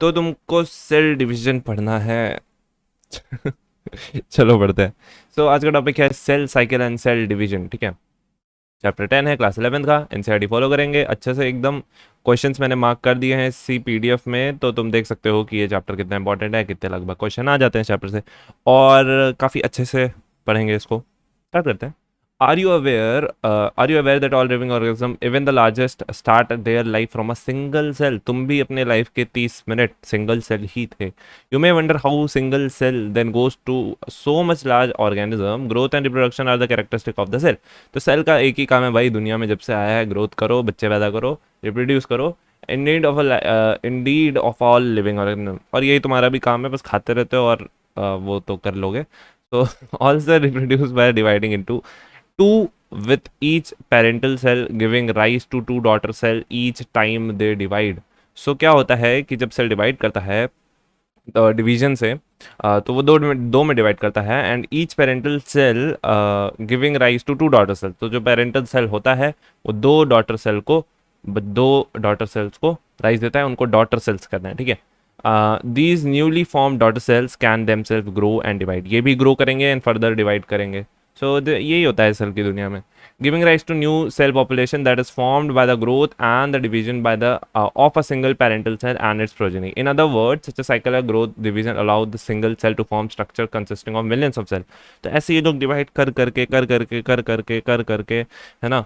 तो तुमको cell division पढ़ना है। चलो पढ़ते हैं। सो आज का टॉपिक है cell cycle and cell division, ठीक है। चैप्टर 10 है, क्लास 11 का। एनसीईआरटी फॉलो करेंगे अच्छे से एकदम। क्वेश्चंस मैंने मार्क कर दिए हैं सी पीडीएफ में, तो तुम देख सकते हो कि ये चैप्टर कितना इंपॉर्टेंट है, कितने लगभग क्वेश्चन आ जाते हैं चैप्टर से, और काफ़ी अच्छे से पढ़ेंगे इसको। स्टार्ट करते हैं। Are you aware that all living organism even the largest start their life from a single cell? तुम भी अपने लाइफ के 30 मिनट सिंगल सेल ही थे। You may wonder how single cell then goes to so much large organism. Growth and reproduction are the characteristic of the cell. तो cell का एक ही काम है भाई, दुनिया में जब से आया है, ग्रोथ करो, बच्चे पैदा करो, रिप्रोड्यूस करो। Indeed of all living organism, और यही तुम्हारा भी काम है, बस खाते रहते हो और वो तो कर लोगे। तो all cell reproduce by dividing into two with each parental cell giving rise to two daughter cell each time they divide. So क्या होता है कि जब सेल डिवाइड करता है डिवीजन से, तो वो दो में डिवाइड करता है, and each parental cell giving rise to two daughter cell. तो जो पेरेंटल सेल होता है वो दो डॉटर सेल्स को राइज देता है, उनको डॉटर सेल्स करना है, ठीक है। These newly form daughter cells can them self grow and divide, ये भी ग्रो करेंगे एंड फर्दर डिवाइड करेंगे। सो यही होता है सेल की दुनिया में। Giving rise to new cell population that is formed by the growth and the division by the of a single parental cell and its progeny. In other words such a cycle of growth division allow the single cell to form structure consisting of millions of cell. तो ऐसे ये लोग divide कर करके है ना,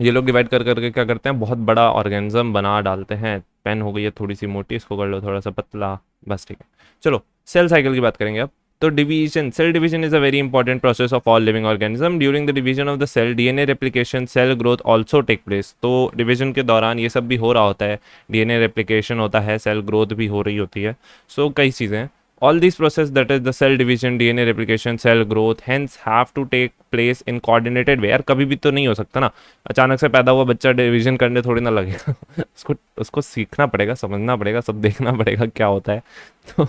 ये लोग डिवाइड कर करके क्या करते हैं, बहुत बड़ा ऑर्गेनिज्म बना डालते हैं। पेन हो गई है थोड़ी सी मोटी, इसको कर लो थोड़ा सा पतला, बस ठीक है। चलो सेल साइकिल की बात करेंगे अब। तो division, cell division is a very important process of all living organism. During the division of the cell DNA replication cell growth also take place. तो डिवीजन के दौरान ये सब भी हो रहा होता है, डीएनए रेप्लिकेशन होता है, सेल ग्रोथ भी हो रही होती है। सो कई चीज़ें हैं। All these process, that is the cell division, DNA replication, cell growth, hence have to take place in coordinated way। यार कभी भी तो नहीं हो सकता ना, अचानक से पैदा हुआ बच्चा डिवीजन करने थोड़ी ना लगेगा। उसको उसको सीखना पड़ेगा, समझना पड़ेगा, सब देखना पड़ेगा क्या होता है। तो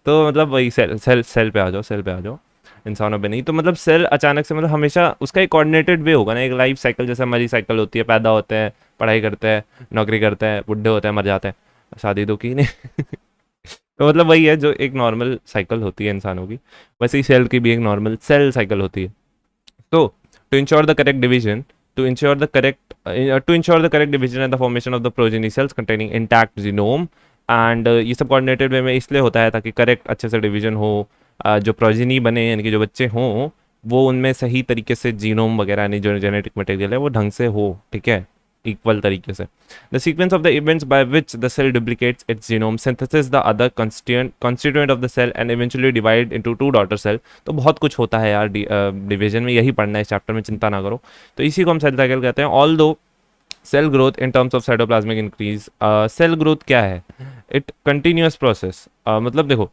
तो मतलब वही सेल पे आ जाओ, सेल पे आ जाओ, इंसानों पे नहीं। तो मतलब सेल अचानक से, मतलब हमेशा उसका एक कोऑर्डिनेटेड वे होगा ना, एक लाइफ साइकिल जैसे हमारी साइकिल होती है, पैदा होते हैं, पढ़ाई करते हैं, नौकरी करते हैं, बुढ़े होते हैं, मर जाते हैं, शादी तो की नहीं। तो मतलब वही है जो एक नॉर्मल साइकिल होती है इंसानों की, वैसे ही सेल की भी एक नॉर्मल सेल साइकिल होती है। तो to ensure the correct division, to ensure the correct division and the formation of the progeny cells containing intact genome, and ये सब कोऑर्डिनेटेड वे में इसलिए होता है ताकि करेक्ट अच्छे से डिवीजन हो, जो प्रोजेनी बने यानी कि जो बच्चे हों वो उनमें सही तरीके से जीनोम वगैरह यानी जो जेनेटिक मटेरियल है वो ढंग से हो, ठीक है, इक्वल तरीके से। The sequence of the events by which the cell duplicates its genome, synthesis the other constituent of the cell and eventually divide into two daughter cell. तो बहुत कुछ होता है यार डिवीजन में, यही पढ़ना है इस चैप्टर में, चिंता ना करो। तो इसी को हम सेल साइकिल कहते हैं। Although cell growth in terms of cytoplasmic increase, cell growth क्या है, इट कंटिन्यूअस प्रोसेस। मतलब देखो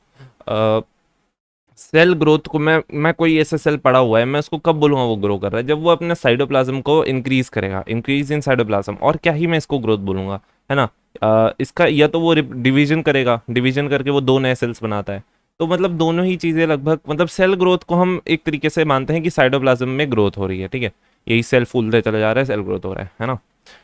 सेल ग्रोथ को मैं कोई ऐसा सेल पड़ा हुआ है, मैं उसको कब बोलूँगा वो ग्रो कर रहा है, जब वो अपने साइटोप्लाज्म को इंक्रीज करेगा, इंक्रीज इन साइटोप्लाज्म, और क्या ही मैं इसको ग्रोथ बोलूँगा, है ना। इसका या तो वो डिवीजन करेगा, डिवीजन करके वो दो नए सेल्स बनाता है। तो मतलब दोनों ही चीज़ें लगभग, मतलब सेल ग्रोथ को हम एक तरीके से मानते हैं कि साइटोप्लाज्म में ग्रोथ हो रही है, ठीक है, यही सेल फूलते चले जा रहा है, सेल ग्रोथ हो रहा है ना।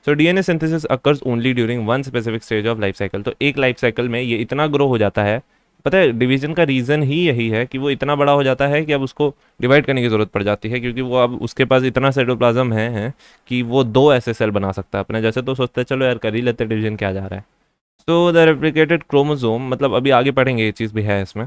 So DNA synthesis occurs only during one specific stage of life cycle. तो एक लाइफ साइकिल में ये इतना ग्रो हो जाता है, पता है डिवीजन का रीज़न ही यही है कि वो इतना बड़ा हो जाता है कि अब उसको डिवाइड करने की ज़रूरत पड़ जाती है, क्योंकि वो अब उसके पास इतना साइटोप्लाज्म है कि वो दो ऐसे सेल बना सकता है अपने जैसे। तो सोचते हैं चलो यार कर ही लेते, डिवीजन क्या जा रहा है। तो द रेप्लिकेटेड क्रोमोसोम, मतलब अभी आगे पढ़ेंगे, ये चीज़ भी है इसमें।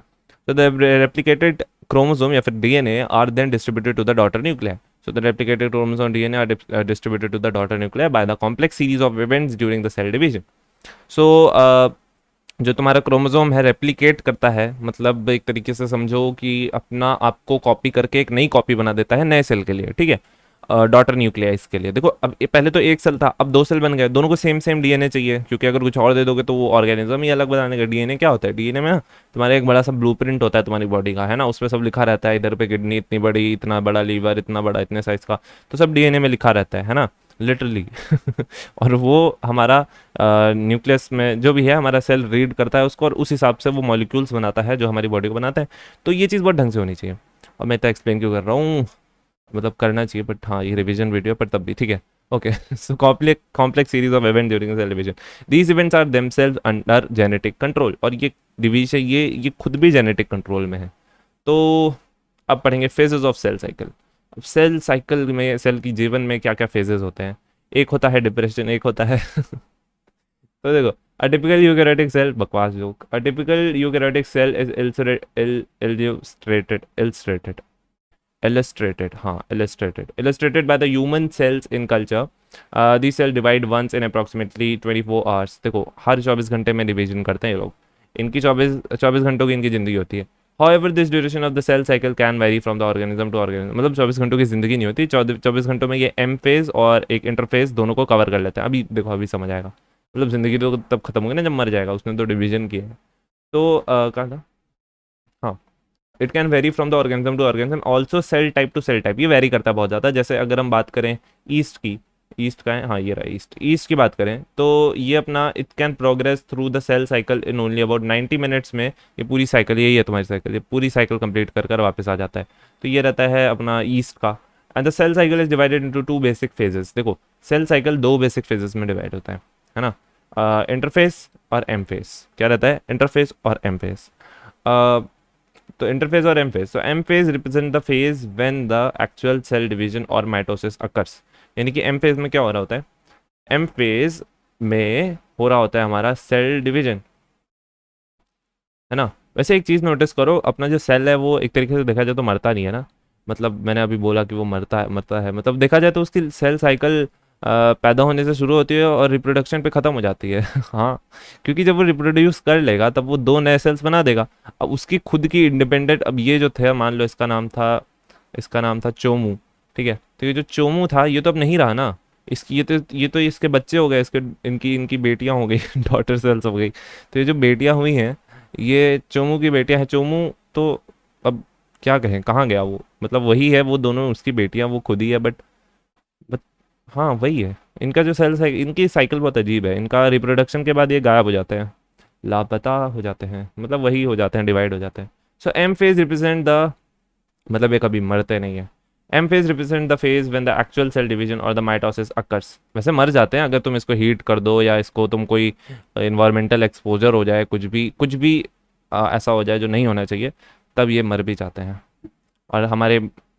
तो द रेप्लिकेटेड क्रोमोसोम या फिर DNA are then distributed to the daughter nuclear. So the replicated chromosome DNA are distributed to the daughter nuclei by the complex series of events during the cell division. So जो तुम्हारा chromosome है replicate करता है, मतलब एक तरीके से समझो कि अपना आपको कॉपी करके एक नई कॉपी बना देता है नए सेल के लिए, ठीक है, डॉटर न्यूक्लियस के लिए। देखो अब पहले तो एक सेल था, अब दो सेल बन गए, दोनों को सेम सेम डीएनए चाहिए, क्योंकि अगर कुछ और दे दोगे तो वो ऑर्गेनिज्म ही अलग बनाने का। डीएनए क्या होता है, डीएनए में ना तुम्हारा एक बड़ा सा ब्लूप्रिंट होता है तुम्हारी बॉडी का, है ना, उसमें सब लिखा रहता है, इधर पे किडनी इतनी बड़ी, इतना बड़ा लीवर, इतना बड़ा, इतने साइज का, तो सब डीएनए में लिखा रहता है ना, लिटरली। और वो हमारा न्यूक्लियस में जो भी है हमारा सेल रीड करता है उसको, और उस हिसाब से वो मॉलिक्यूल्स बनाता है जो हमारी बॉडी को बनाते हैं। तो ये चीज़ बहुत ढंग से होनी चाहिए, और मैं इतना एक्सप्लेन क्यों कर रहा हूँ, मतलब करना चाहिए, बट हाँ ये रिवीजन वीडियो पर तब भी ठीक है। Okay, so complex series of events during cell division. These events are themselves under genetic control. और ये डिवीजन ये खुद भी जेनेटिक कंट्रोल में है. तो अब पढ़ेंगे फेजेस ऑफ सेल साइकिल. अब सेल साइकिल में सेल की जीवन में क्या क्या फेजेस होते हैं. एक होता है डिप्रेशन, एक होता है तो देखो, अ टिपिकल यूकैरियोटिक सेल, बकवास joke, a typical eukaryotic cell is illustrated by the human cells in culture. These cells divide once in approximately 24 hours. देखो, हर 24 घंटे में डिवीजन करते हैं ये लोग. इनकी 24 घंटों की इनकी ज़िंदगी होती है. However, this duration of the cell cycle can vary from the organism to organism. मतलब 24 घंटों की ज़िंदगी नहीं होती. 24 घंटों में ये एम फेज़ और एक इंटरफेज़ दोनों को कवर कर लेते हैं. अभी देखो, अभी समझ आएगा. मतलब ज़िंदगी तो तब खत्म होगी ना जब मर जाएगा. उसने तो डिवीजन किया है. तो कहा था, हाँ, it can vary from the organism to organism, also cell type to cell type. ये वेरी करता है बहुत ज़्यादा. जैसे अगर हम बात करें ईस्ट की, ईस्ट का है, हाँ ये रहा ईस्ट की बात करें तो ये अपना it can progress through the cell cycle in only about 90 minutes में. ये पूरी साइकिल, यही है तुम्हारी साइकिल, ये पूरी साइकिल कंप्लीट कर कर वापस आ जाता है. तो ये रहता है अपना ईस्ट का. And the cell cycle is divided into two basic phases. देखो, सेल साइकिल दो बेसिक फेजेस में डिवाइड होता है ना. इंटरफेस और एम फेस. क्या रहता है? इंटरफेस और एम फेस. तो इंटरफेस और एम फेस. तो M phase represent the phase when the actual cell division और माइटोसिस अकर्स. यानी कि एम फेज में क्या हो रहा होता है? एम फेज में हो रहा होता है हमारा सेल डिवीजन, है ना. वैसे एक चीज़ नोटिस करो, अपना जो सेल है वो एक तरीके से देखा जाए तो मरता नहीं है ना. मतलब मैंने अभी बोला कि वो मरता है, मतलब देखा जाए तो उसकी सेल साइकिल पैदा होने से शुरू होती है और रिप्रोडक्शन पे ख़त्म हो जाती है हाँ, क्योंकि जब वो रिप्रोड्यूस कर लेगा तब वो दो नए सेल्स बना देगा. अब उसकी खुद की इंडिपेंडेंट, अब ये जो थे, मान लो इसका नाम था चोमू, ठीक है. तो ये जो चोमू था ये तो अब नहीं रहा ना. इसकी ये तो इसके बच्चे हो गए, इसके इनकी इनकी बेटियां हो गई डॉटर सेल्स हो गई. तो ये जो बेटियां हुई हैं ये चोमू की बेटियां हैं. चोमू तो अब क्या कहें, कहाँ गया वो, मतलब वही है, वो दोनों उसकी बेटियां, वो खुद ही है. बट हाँ वही है. इनका जो सेल साइकिल, इनकी साइकिल बहुत अजीब है. इनका रिप्रोडक्शन के बाद ये गायब हो जाते हैं, लापता हो जाते हैं, मतलब वही हो जाते हैं, डिवाइड हो जाते हैं. So M phase represent the, मतलब ये कभी मरते नहीं है. M phase represent the phase when the actual cell division और द माइटोसिस अकर्स. वैसे मर जाते हैं अगर तुम इसको हीट कर दो या इसको तुम कोई इन्वायरमेंटल एक्सपोजर हो जाए, कुछ भी ऐसा हो जाए जो नहीं होना चाहिए, तब ये मर भी जाते हैं. और हमारे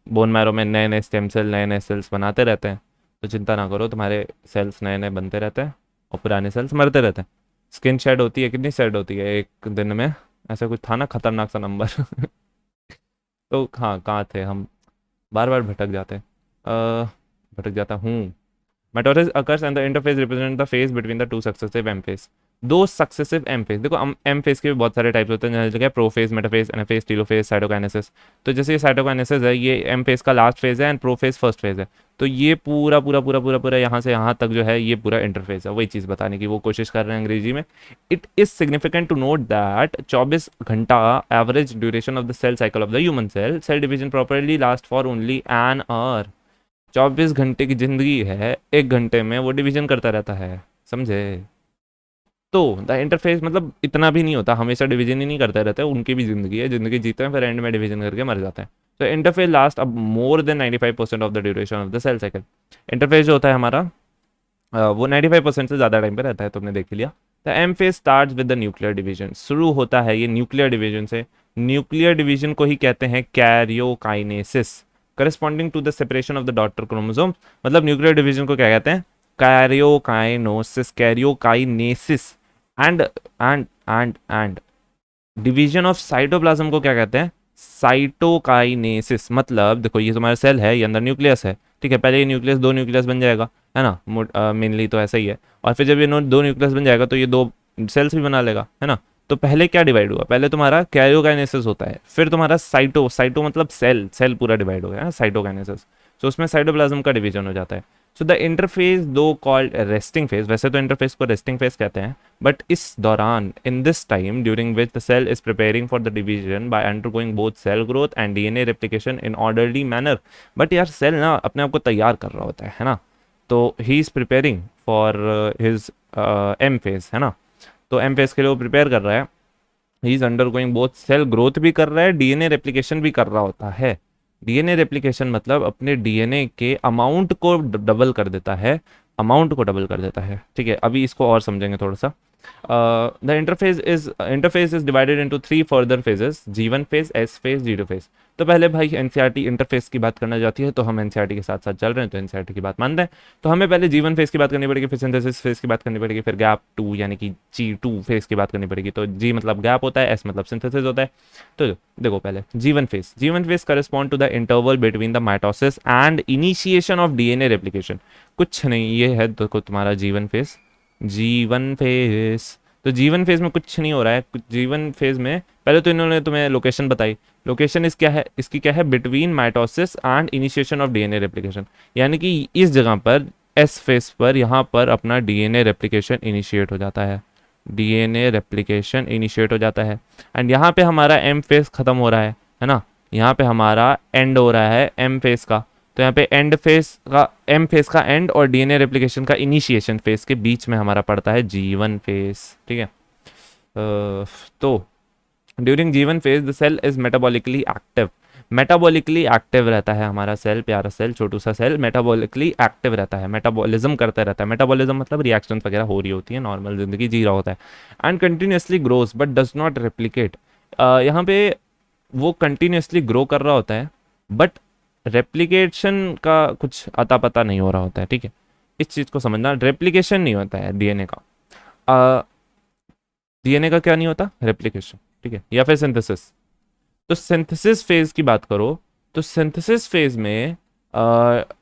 बोन मैरो में नए नए स्टेम सेल, नए नए सेल्स बनाते रहते हैं. तो चिंता ना करो, तुम्हारे सेल्स नए नए बनते रहते हैं और पुराने सेल्स मरते रहते हैं. स्किन शेड होती है, कितनी शेड होती है एक दिन में? ऐसा कुछ था ना खतरनाक सा नंबर तो हाँ, कहाँ थे हम? बार बार भटक जाते हैं. भटक जाता हूँ. Mitosis occurs and the interphase represent the phase between the two successive M phase. दो सक्सेसिव एम फेज. देखो, एम फेज के भी बहुत सारे टाइप्स होते हैं, जैसे prophase, metaphase, anaphase, telophase, cytokinesis. तो जैसे ये साइटोकाइनेसिस है, ये एम फेज का लास्ट फेज है एंड प्रोफेज फर्स्ट फेज है. तो ये पूरा पूरा पूरा पूरा पूरा यहाँ से यहाँ तक जो है ये पूरा इंटरफेस है. वही चीज़ बताने की वो कोशिश कर रहे हैं अंग्रेजी में. It is significant to note that 24 घंटा average duration of the cell cycle of the human cell division properly last for only an hour. 24 घंटे की जिंदगी है, 1 घंटे में वो डिवीजन करता रहता है, समझे. तो द इंटरफेस मतलब इतना भी नहीं होता, हमेशा डिवीजन ही नहीं करते रहते. उनकी भी जिंदगी है, जिंदगी जीते हैं, फिर एंड में डिवीजन करके मर जाते हैं. तो इंटरफेस लास्ट अब more than 95% of the duration of the cell cycle. Interphase जो होता है हमारा वो 95% से ज़्यादा टाइम पे रहता है. तुमने देख लिया. The M phase start with the nuclear division. शुरू होता है ये न्यूक्लियर डिवीजन से. न्यूक्लियर डिवीजन को ही कहते हैं karyokinesis, corresponding to the separation of the daughter chromosome. मतलब न्यूक्लियर डिवीजन को क्या कहते हैं? Karyokinesis, karyokinesis. And division of cytoplasm को क्या कहते हैं? साइटोकाइनेसिस. मतलब देखो, ये तुम्हारा सेल है, ये अंदर न्यूक्लियस है, ठीक है. पहले ये न्यूक्लियस दो न्यूक्लियस बन जाएगा, है ना, मेनली तो ऐसा ही है. और फिर जब ये दो न्यूक्लियस बन जाएगा तो ये दो सेल्स भी बना लेगा, है ना. तो पहले क्या डिवाइड हुआ? पहले तुम्हारा कैरियोकाइनेसिस होता है, फिर तुम्हारा साइटो मतलब सेल पूरा डिवाइड हो गया, साइटोकाइनेसिस. तो उसमें साइटोप्लाज्म का डिवीजन हो जाता है. सो द इंटरफेज दो कॉल्ड रेस्टिंग फेज. वैसे तो इंटरफेस को रेस्टिंग फेज कहते हैं, बट इस दौरान, in this time during which the cell is preparing for the division by undergoing both cell growth and DNA replication in orderly manner. But यार, cell ना अपने आप को तैयार कर रहा होता है ना. तो he is preparing for his aim phase, है ना. तो एम फेज के लिए वो प्रिपेयर कर रहा है. He is undergoing both, cell growth भी कर रहा है, डीएनए रेप्लिकेशन भी कर रहा होता है. डीएनए रेप्लिकेशन मतलब अपने डीएनए के अमाउंट को डबल कर देता है, अमाउंट को डबल कर देता है। ठीक है, अभी इसको और समझेंगे थोड़ा सा। The interface is divided into 3 further phases, G1 phase, S phase, G2 phase. तो पहले भाई एनसीईआरटी इंटरफेस की बात करना चाहती है, तो हम एनसीईआरटी के साथ साथ चल रहे हैं, तो एनसीईआरटी की बात मान रहे हैं। तो हमें पहले G1 फेज की बात करनी पड़ेगी, फिर सिंथेसिस फेज की बात करनी पड़ेगी, फिर गैप 2 यानी कि G2 फेज की बात करनी पड़ेगी। तो G मतलब गैप होता है, S मतलब सिंथेसिस होता है। तो देखो पहले G1 phase correspond to the interval between the mitosis and initiation of DNA replication. कुछ नहीं, ये है देखो तुम्हारा G1 फेज, G1 फेज। तो G1 फेज में कुछ नहीं हो रहा है। G1 फेज में पहले तो इन्होंने तुम्हें लोकेशन बताई। लोकेशन इस क्या है, इसकी क्या है, between mitosis and initiation of DNA replication, यानी कि इस जगह पर एस फेज पर यहाँ पर अपना डीएनए रेप्लिकेशन इनिशिएट हो जाता है, डीएनए रेप्लिकेशन इनिशिएट हो जाता है। एंड यहाँ पे हमारा एम फेज खत्म हो रहा है ना, यहाँ पे हमारा एंड हो रहा है एम फेज का। तो यहाँ पे एंड फेज का, एम फेज का एंड और डीएनए रेप्लिकेशन का इनिशिएशन फेज के बीच में हमारा पड़ता है G1 फेज। ठीक है, तो during G1 phase the cell is metabolically active. Metabolically active रहता है हमारा सेल, प्यारा सेल, छोटू सा सेल मेटाबॉलिकली एक्टिव रहता है, मेटाबॉलिज्म करता रहता है। मेटाबॉलिज्म मतलब रिएक्शन वगैरह हो रही होती है, नॉर्मल जिंदगी जी रहा होता है। And continuously grows but does not replicate. यहाँ पे वो कंटिन्यूसली ग्रो कर रहा होता है, बट रेप्लिकेशन का कुछ अता पता नहीं हो रहा होता है। ठीक है, इस चीज़ को समझना, रेप्लिकेशन नहीं होता है डीएनए का। डीएनए का क्या नहीं होता, रेप्लिकेशन। ठीक है, या फिर सिंथेसिस। तो सिंथेसिस फेज की बात करो, तो सिंथेसिस फेज में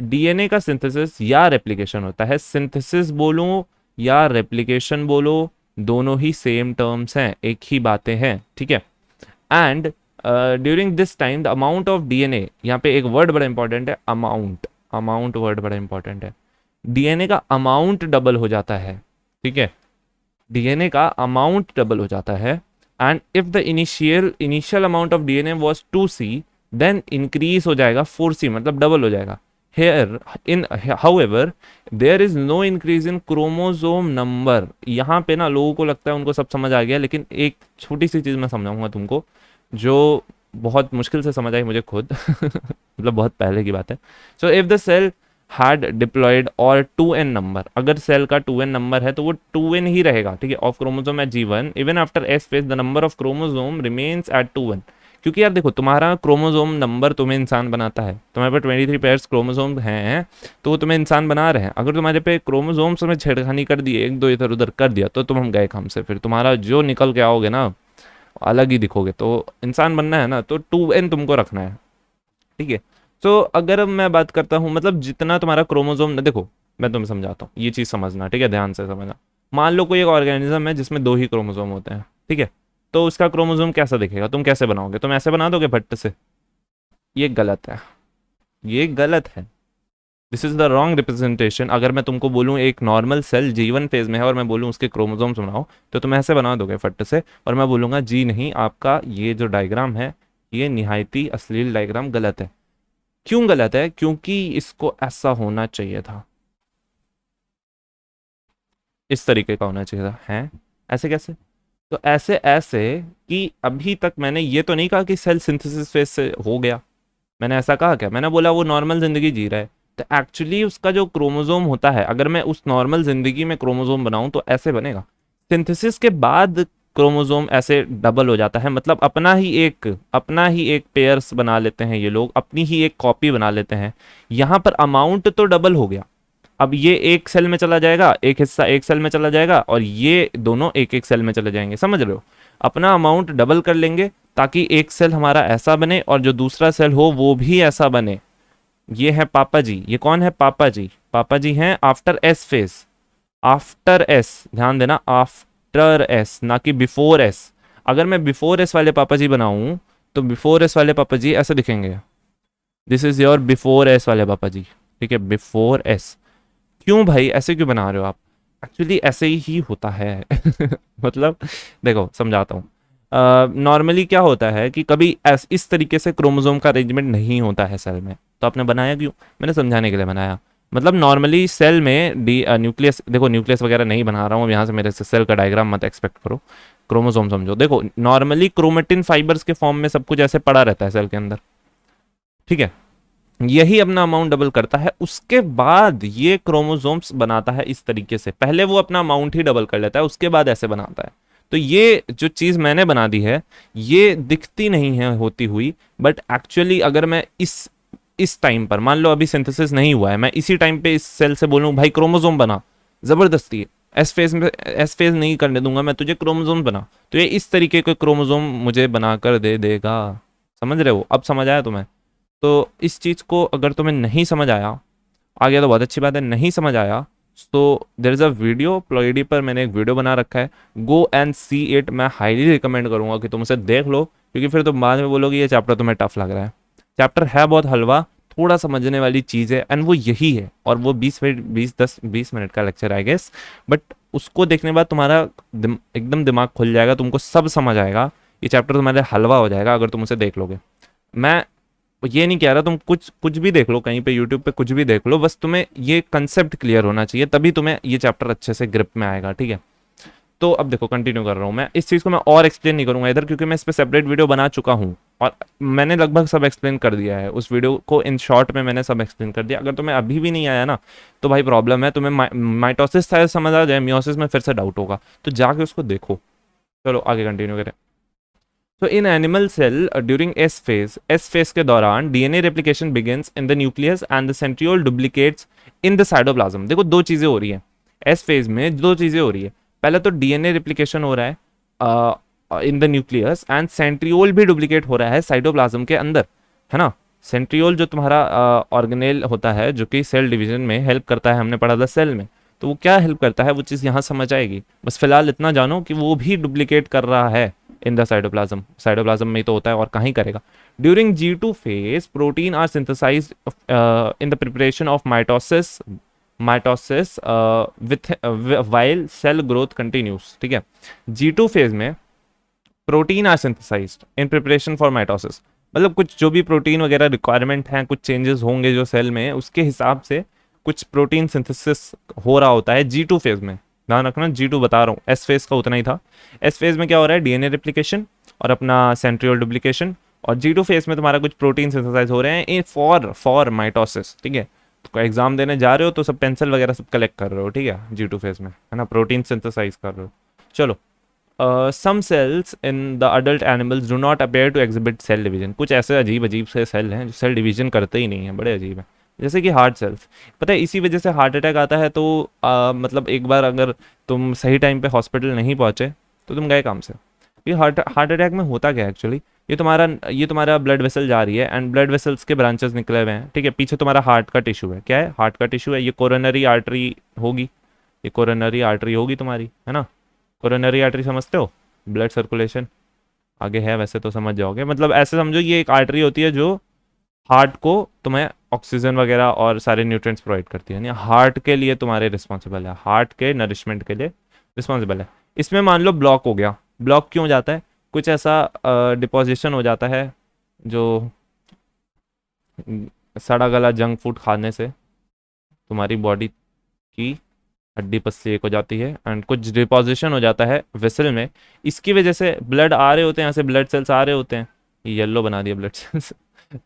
डीएनए का सिंथेसिस या रेप्लिकेशन होता है। सिंथेसिस बोलो या रेप्लिकेशन बोलो, दोनों ही सेम टर्म्स हैं, एक ही बातें हैं। ठीक है, and during this time the amount of DNA, यहाँ पे एक वर्ड बड़ा इंपॉर्टेंट है, अमाउंट। अमाउंट वर्ड बड़ा इंपॉर्टेंट है। डीएनए का अमाउंट डबल हो जाता है। ठीक है, डीएनए का अमाउंट डबल हो जाता है। And if the initial amount of DNA was 2C, then increase हो जाएगा 4C, मतलब डबल हो जाएगा। Here in however there is no increase in chromosome number. यहाँ पे ना लोगों को लगता है उनको सब समझ आ गया, लेकिन एक छोटी सी चीज़ मैं समझाऊंगा तुमको, जो बहुत मुश्किल से समझ आई मुझे खुद मतलब बहुत पहले की बात है। So if the cell had diploid और 2n नंबर, अगर सेल का 2n नंबर है तो वो 2n ही रहेगा। ठीक है, of chromosome at G1 even after S phase the number of chromosome remains at 2n। क्योंकि यार देखो, तुम्हारा क्रोमोसोम नंबर तुम्हें इंसान बनाता है। तुम्हारे पे 23 पेयर्स क्रोमोसोम हैं, तो वो तुम्हें इंसान बना रहे हैं। अगर तुम्हारे पे क्रोमोसोम्स में छेड़खानी कर दिए, एक दो इधर उधर कर दिया, तो तुम हम गए काम से, फिर तुम्हारा जो निकल के आओगे ना अलग ही दिखोगे। तो इंसान बनना है ना, तो 2n तुमको रखना है। ठीक है, तो अगर मैं बात करता हूँ, मतलब जितना तुम्हारा क्रोमोसोम, देखो मैं तुम्हें समझाता हूँ, ये चीज़ समझना। ठीक है, ध्यान से समझना। मान लो कोई एक ऑर्गेनिज्म है जिसमें 2 ही क्रोमोसोम होते हैं। ठीक है, तो उसका क्रोमोसोम कैसा दिखेगा, तुम कैसे बनाओगे, तुम ऐसे बना दोगे फट से? ये गलत है, ये गलत है। This is the wrong representation. अगर मैं तुमको बोलूँ एक नॉर्मल सेल G1 फेज में है और मैं बोलूँ उसके क्रोमोसोम्स बनाओ, तो तुम ऐसे बना दोगे फट से, और मैं बोलूँगा जी नहीं, आपका ये जो डायग्राम है ये निहायती अश्लील डायग्राम गलत है। क्यों गलत है? क्योंकि इसको ऐसा होना चाहिए था, इस तरीके का होना चाहिए था। हैं ऐसे कैसे? तो ऐसे ऐसे कि अभी तक मैंने ये तो नहीं कहा कि सेल सिंथेसिस फेज से हो गया। मैंने ऐसा कहा क्या? मैंने बोला वो नॉर्मल जिंदगी जी रहा है। तो एक्चुअली उसका जो क्रोमोसोम होता है, अगर मैं उस नॉर्मल जिंदगी में क्रोमोसोम बनाऊं तो ऐसे बनेगा। सिंथेसिस के बाद क्रोमोसोम ऐसे डबल हो जाता है, मतलब अपना ही एक पेयर्स बना लेते हैं ये लोग, अपनी ही एक कॉपी बना लेते हैं। यहाँ पर अमाउंट तो डबल हो गया, अब ये एक सेल में चला जाएगा, एक हिस्सा एक सेल में चला जाएगा, और ये दोनों एक एक सेल में चले जाएंगे। समझ रहे हो? अपना अमाउंट डबल कर लेंगे ताकि एक सेल हमारा ऐसा बने और जो दूसरा सेल हो वो भी ऐसा बने। ये है पापा जी। ये कौन है? पापा जी। पापा जी हैं after S phase. After S, ध्यान देना, आफ्टर एस ना कि बिफोर एस। अगर मैं बिफोर एस वाले पापा जी बनाऊं तो बिफोर एस वाले पापा जी ऐसे दिखेंगे। This is your before S वाले पापा जी। ठीक है, बिफोर एस। क्यों भाई ऐसे क्यों बना रहे हो आप? एक्चुअली ऐसे ही होता है मतलब देखो समझाता हूँ। नॉर्मली क्या होता है कि कभी इस तरीके से क्रोमोसोम का अरेंजमेंट नहीं होता है सेल में, तो आपने बनाया क्यों? मैंने समझाने के लिए बनाया। मतलब नॉर्मली सेल में न्यूक्लियस, देखो न्यूक्लियस वगैरह नहीं बना रहा हूँ यहाँ से, मेरे से सेल का डायग्राम मत एक्सपेक्ट करो, क्रोमोसोम समझो। देखो नॉर्मली क्रोमेटिन फाइबर्स के फॉर्म में सब कुछ ऐसे पड़ा रहता है सेल के अंदर। ठीक है, यही अपना अमाउंट डबल करता है, उसके बाद ये क्रोमोसोम्स बनाता है इस तरीके से, पहले वो अपना अमाउंट ही डबल कर लेता है, उसके बाद ऐसे बनाता है। तो ये जो चीज मैंने बना दी है ये दिखती नहीं है होती हुई, बट एक्चुअली अगर मैं इस टाइम पर मान लो अभी सिंथेसिस नहीं हुआ है, मैं इसी टाइम पे इस सेल से बोलूं भाई क्रोमोसोम बना, जबरदस्ती एस फेज में एस फेज नहीं करने दूंगा मैं तुझे, क्रोमोसोम बना, तो ये इस तरीके के क्रोमोसोम मुझे बनाकर दे देगा। समझ रहे हो? अब समझ आया तुम्हें? तो इस चीज को अगर तुम्हें नहीं समझ आया, आ गया तो बहुत अच्छी बात है, नहीं समझ आया तो there is a video ploidy पर, मैंने एक वीडियो बना रखा है, गो एंड सी इट। मैं हाईली रिकमेंड करूंगा कि तुम उसे देख लो, क्योंकि फिर तुम बाद में बोलोगे ये चैप्टर तुम्हें टफ लग रहा है। चैप्टर है बहुत हलवा, थोड़ा समझने वाली चीज़ है, एंड वो यही है, और वो 20 मिनट 20 का लेक्चर आई गेस, बट उसको देखने के बाद तुम्हारा एकदम दिमाग खुल जाएगा, तुमको सब समझ आएगा, ये चैप्टर तुम्हारे हलवा हो जाएगा अगर तुम उसे देख लोगे। मैं ये नहीं कह रहा तुम कुछ कुछ भी देख लो, कहीं पे यूट्यूब पे कुछ भी देख लो, बस तुम्हें ये कंसेप्ट क्लियर होना चाहिए, तभी तुम्हें ये चैप्टर अच्छे से ग्रिप में आएगा। ठीक है, तो अब देखो कंटिन्यू कर रहा हूँ मैं, इस चीज़ को मैं और एक्सप्लेन नहीं करूंगा इधर, क्योंकि मैं इस पर सेपरेट वीडियो बना चुका हूँ और मैंने लगभग सब एक्सप्लेन कर दिया है, उस वीडियो को इन शॉर्ट में मैंने सब एक्सप्लेन कर दिया। अगर तुम्हें अभी भी नहीं आया ना तो भाई प्रॉब्लम है, तुम्हें माइटोसिस शायद समझ आ जाए, मियोसिस में फिर से डाउट होगा, तो जाके उसको देखो। चलो आगे कंटिन्यू करें। तो in animal cell during S phase के दौरान DNA replication begins in the nucleus and the centriole duplicates in the cytoplasm. देखो दो चीजें हो रही है एस फेज में, दो चीजें हो रही है, पहले तो डीएनए रेप्लिकेशन हो रहा है इन द न्यूक्लियस, एंड सेंट्रियोल भी डुप्लीकेट हो रहा है साइटोप्लाज्म के अंदर, है ना। सेंट्रियोल जो तुम्हारा ऑर्गेनेल होता है जो कि सेल डिवीजन में हेल्प करता है, हमने पढ़ा था सेल में, तो वो क्या हेल्प करता है वो चीज़ यहाँ समझ आएगी। बस फिलहाल इतना जानो कि वो भी डुप्लीकेट कर रहा है इन द साइटोप्लाज्म में ही तो होता है और कहीं करेगा। During G2 phase protein are synthesized in the preparation of mitosis with while cell growth continues. ठीक है, G2 फेज में protein are synthesized in preparation for mitosis, मतलब कुछ जो भी प्रोटीन वगैरह रिक्वायरमेंट हैं, कुछ चेंजेस होंगे जो सेल में, उसके हिसाब से कुछ प्रोटीन सिंथेसिस हो रहा होता है G2 फेज में। ध्यान रखना G2 बता रहा हूँ, एस फेज का उतना ही था। एस फेज में क्या हो रहा है, डीएनए रेप्लिकेशन और अपना सेंट्रियोल डुप्लीकेशन, और G2 फेज में तुम्हारा कुछ प्रोटीन सिंथेसाइज हो रहे हैं इन फॉर माइटोसिस। ठीक है, तो एग्जाम देने जा रहे हो तो सब पेंसिल वगैरह सब कलेक्ट कर रहे हो, ठीक है, G2 फेज में, है ना, प्रोटीन सिंथेसाइज कर रहे हो। चलो, some cells in the adult animals do not appear to exhibit cell division। कुछ ऐसे अजीब अजीब से सेल हैं जो सेल डिवीजन करते ही नहीं हैं, बड़े अजीब हैं, जैसे कि हार्ट सेल्स। पता है इसी वजह से हार्ट अटैक आता है, तो मतलब एक बार अगर तुम सही टाइम पे हॉस्पिटल नहीं पहुंचे तो तुम गए काम से। ये हार्ट अटैक में होता क्या है एक्चुअली, ये तुम्हारा ब्लड वेसल जा रही है, एंड ब्लड वेसल्स के ब्रांचेस निकले हुए हैं, ठीक है, पीछे तुम्हारा हार्ट का टिश्यू है, क्या है, हार्ट का टिश्यू है, ये कोरोनरी आर्टरी होगी, ये कोरोनरी आर्टरी होगी तुम्हारी, है ना। कोरोनरी आर्टरी समझते हो, ब्लड सर्कुलेशन आगे है वैसे तो समझ जाओगे, मतलब ऐसे समझो ये एक आर्टरी होती है जो हार्ट को तुम्हें ऑक्सीजन वगैरह और सारे न्यूट्रिएंट्स प्रोवाइड करती है, यानी हार्ट के लिए तुम्हारे रिस्पॉन्सिबल है, हार्ट के नरिशमेंट के लिए रिस्पॉन्सिबल है। इसमें मान लो ब्लॉक हो गया, ब्लॉक क्यों हो जाता है, कुछ ऐसा डिपोजिशन हो जाता है जो सड़ा गला जंक फूड खाने से तुम्हारी बॉडी की हड्डी पसली एक हो जाती है, एंड कुछ डिपोजिशन हो जाता है वेसल में, इसकी वजह से ब्लड आ रहे होते हैं, यहाँ से ब्लड सेल्स आ रहे होते हैं, ये येलो बना दिया ब्लड सेल्स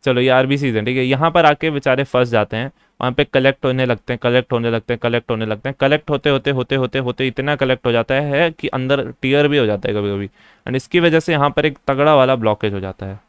चलो ये आरबीसीज हैं, ठीक है, यहाँ पर आके बेचारे फंस जाते हैं, वहाँ पे कलेक्ट होने लगते हैं, कलेक्ट होने लगते हैं, कलेक्ट होने लगते हैं, कलेक्ट होते होते होते होते होते इतना कलेक्ट हो जाता है कि अंदर टीयर भी हो जाता है कभी कभी, एंड इसकी वजह से यहाँ पर एक तगड़ा वाला ब्लॉकेज हो जाता है।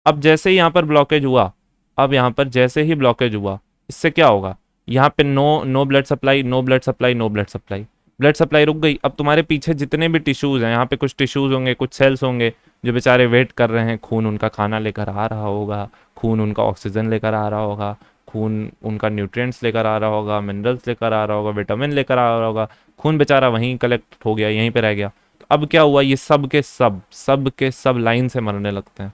अब जैसे ही यहाँ पर ब्लॉकेज हुआ, अब यहाँ पर जैसे ही ब्लॉकेज हुआ, इससे क्या होगा, यहाँ पे no blood supply, no blood supply, no blood supply, blood supply रुक गई। अब तुम्हारे पीछे जितने भी टिश्यूज हैं, यहाँ पे कुछ टिश्यूज होंगे, कुछ सेल्स होंगे जो बेचारे वेट कर रहे हैं, खून उनका खाना लेकर आ रहा होगा, खून उनका ऑक्सीजन लेकर आ रहा होगा, खून उनका न्यूट्रिएंट्स लेकर आ रहा होगा, मिनरल्स लेकर आ रहा होगा, विटामिन लेकर आ रहा होगा, खून बेचारा वहीं कलेक्ट हो गया, यहीं पे रह गया। तो अब क्या हुआ, ये सब के सब लाइन से मरने लगते हैं,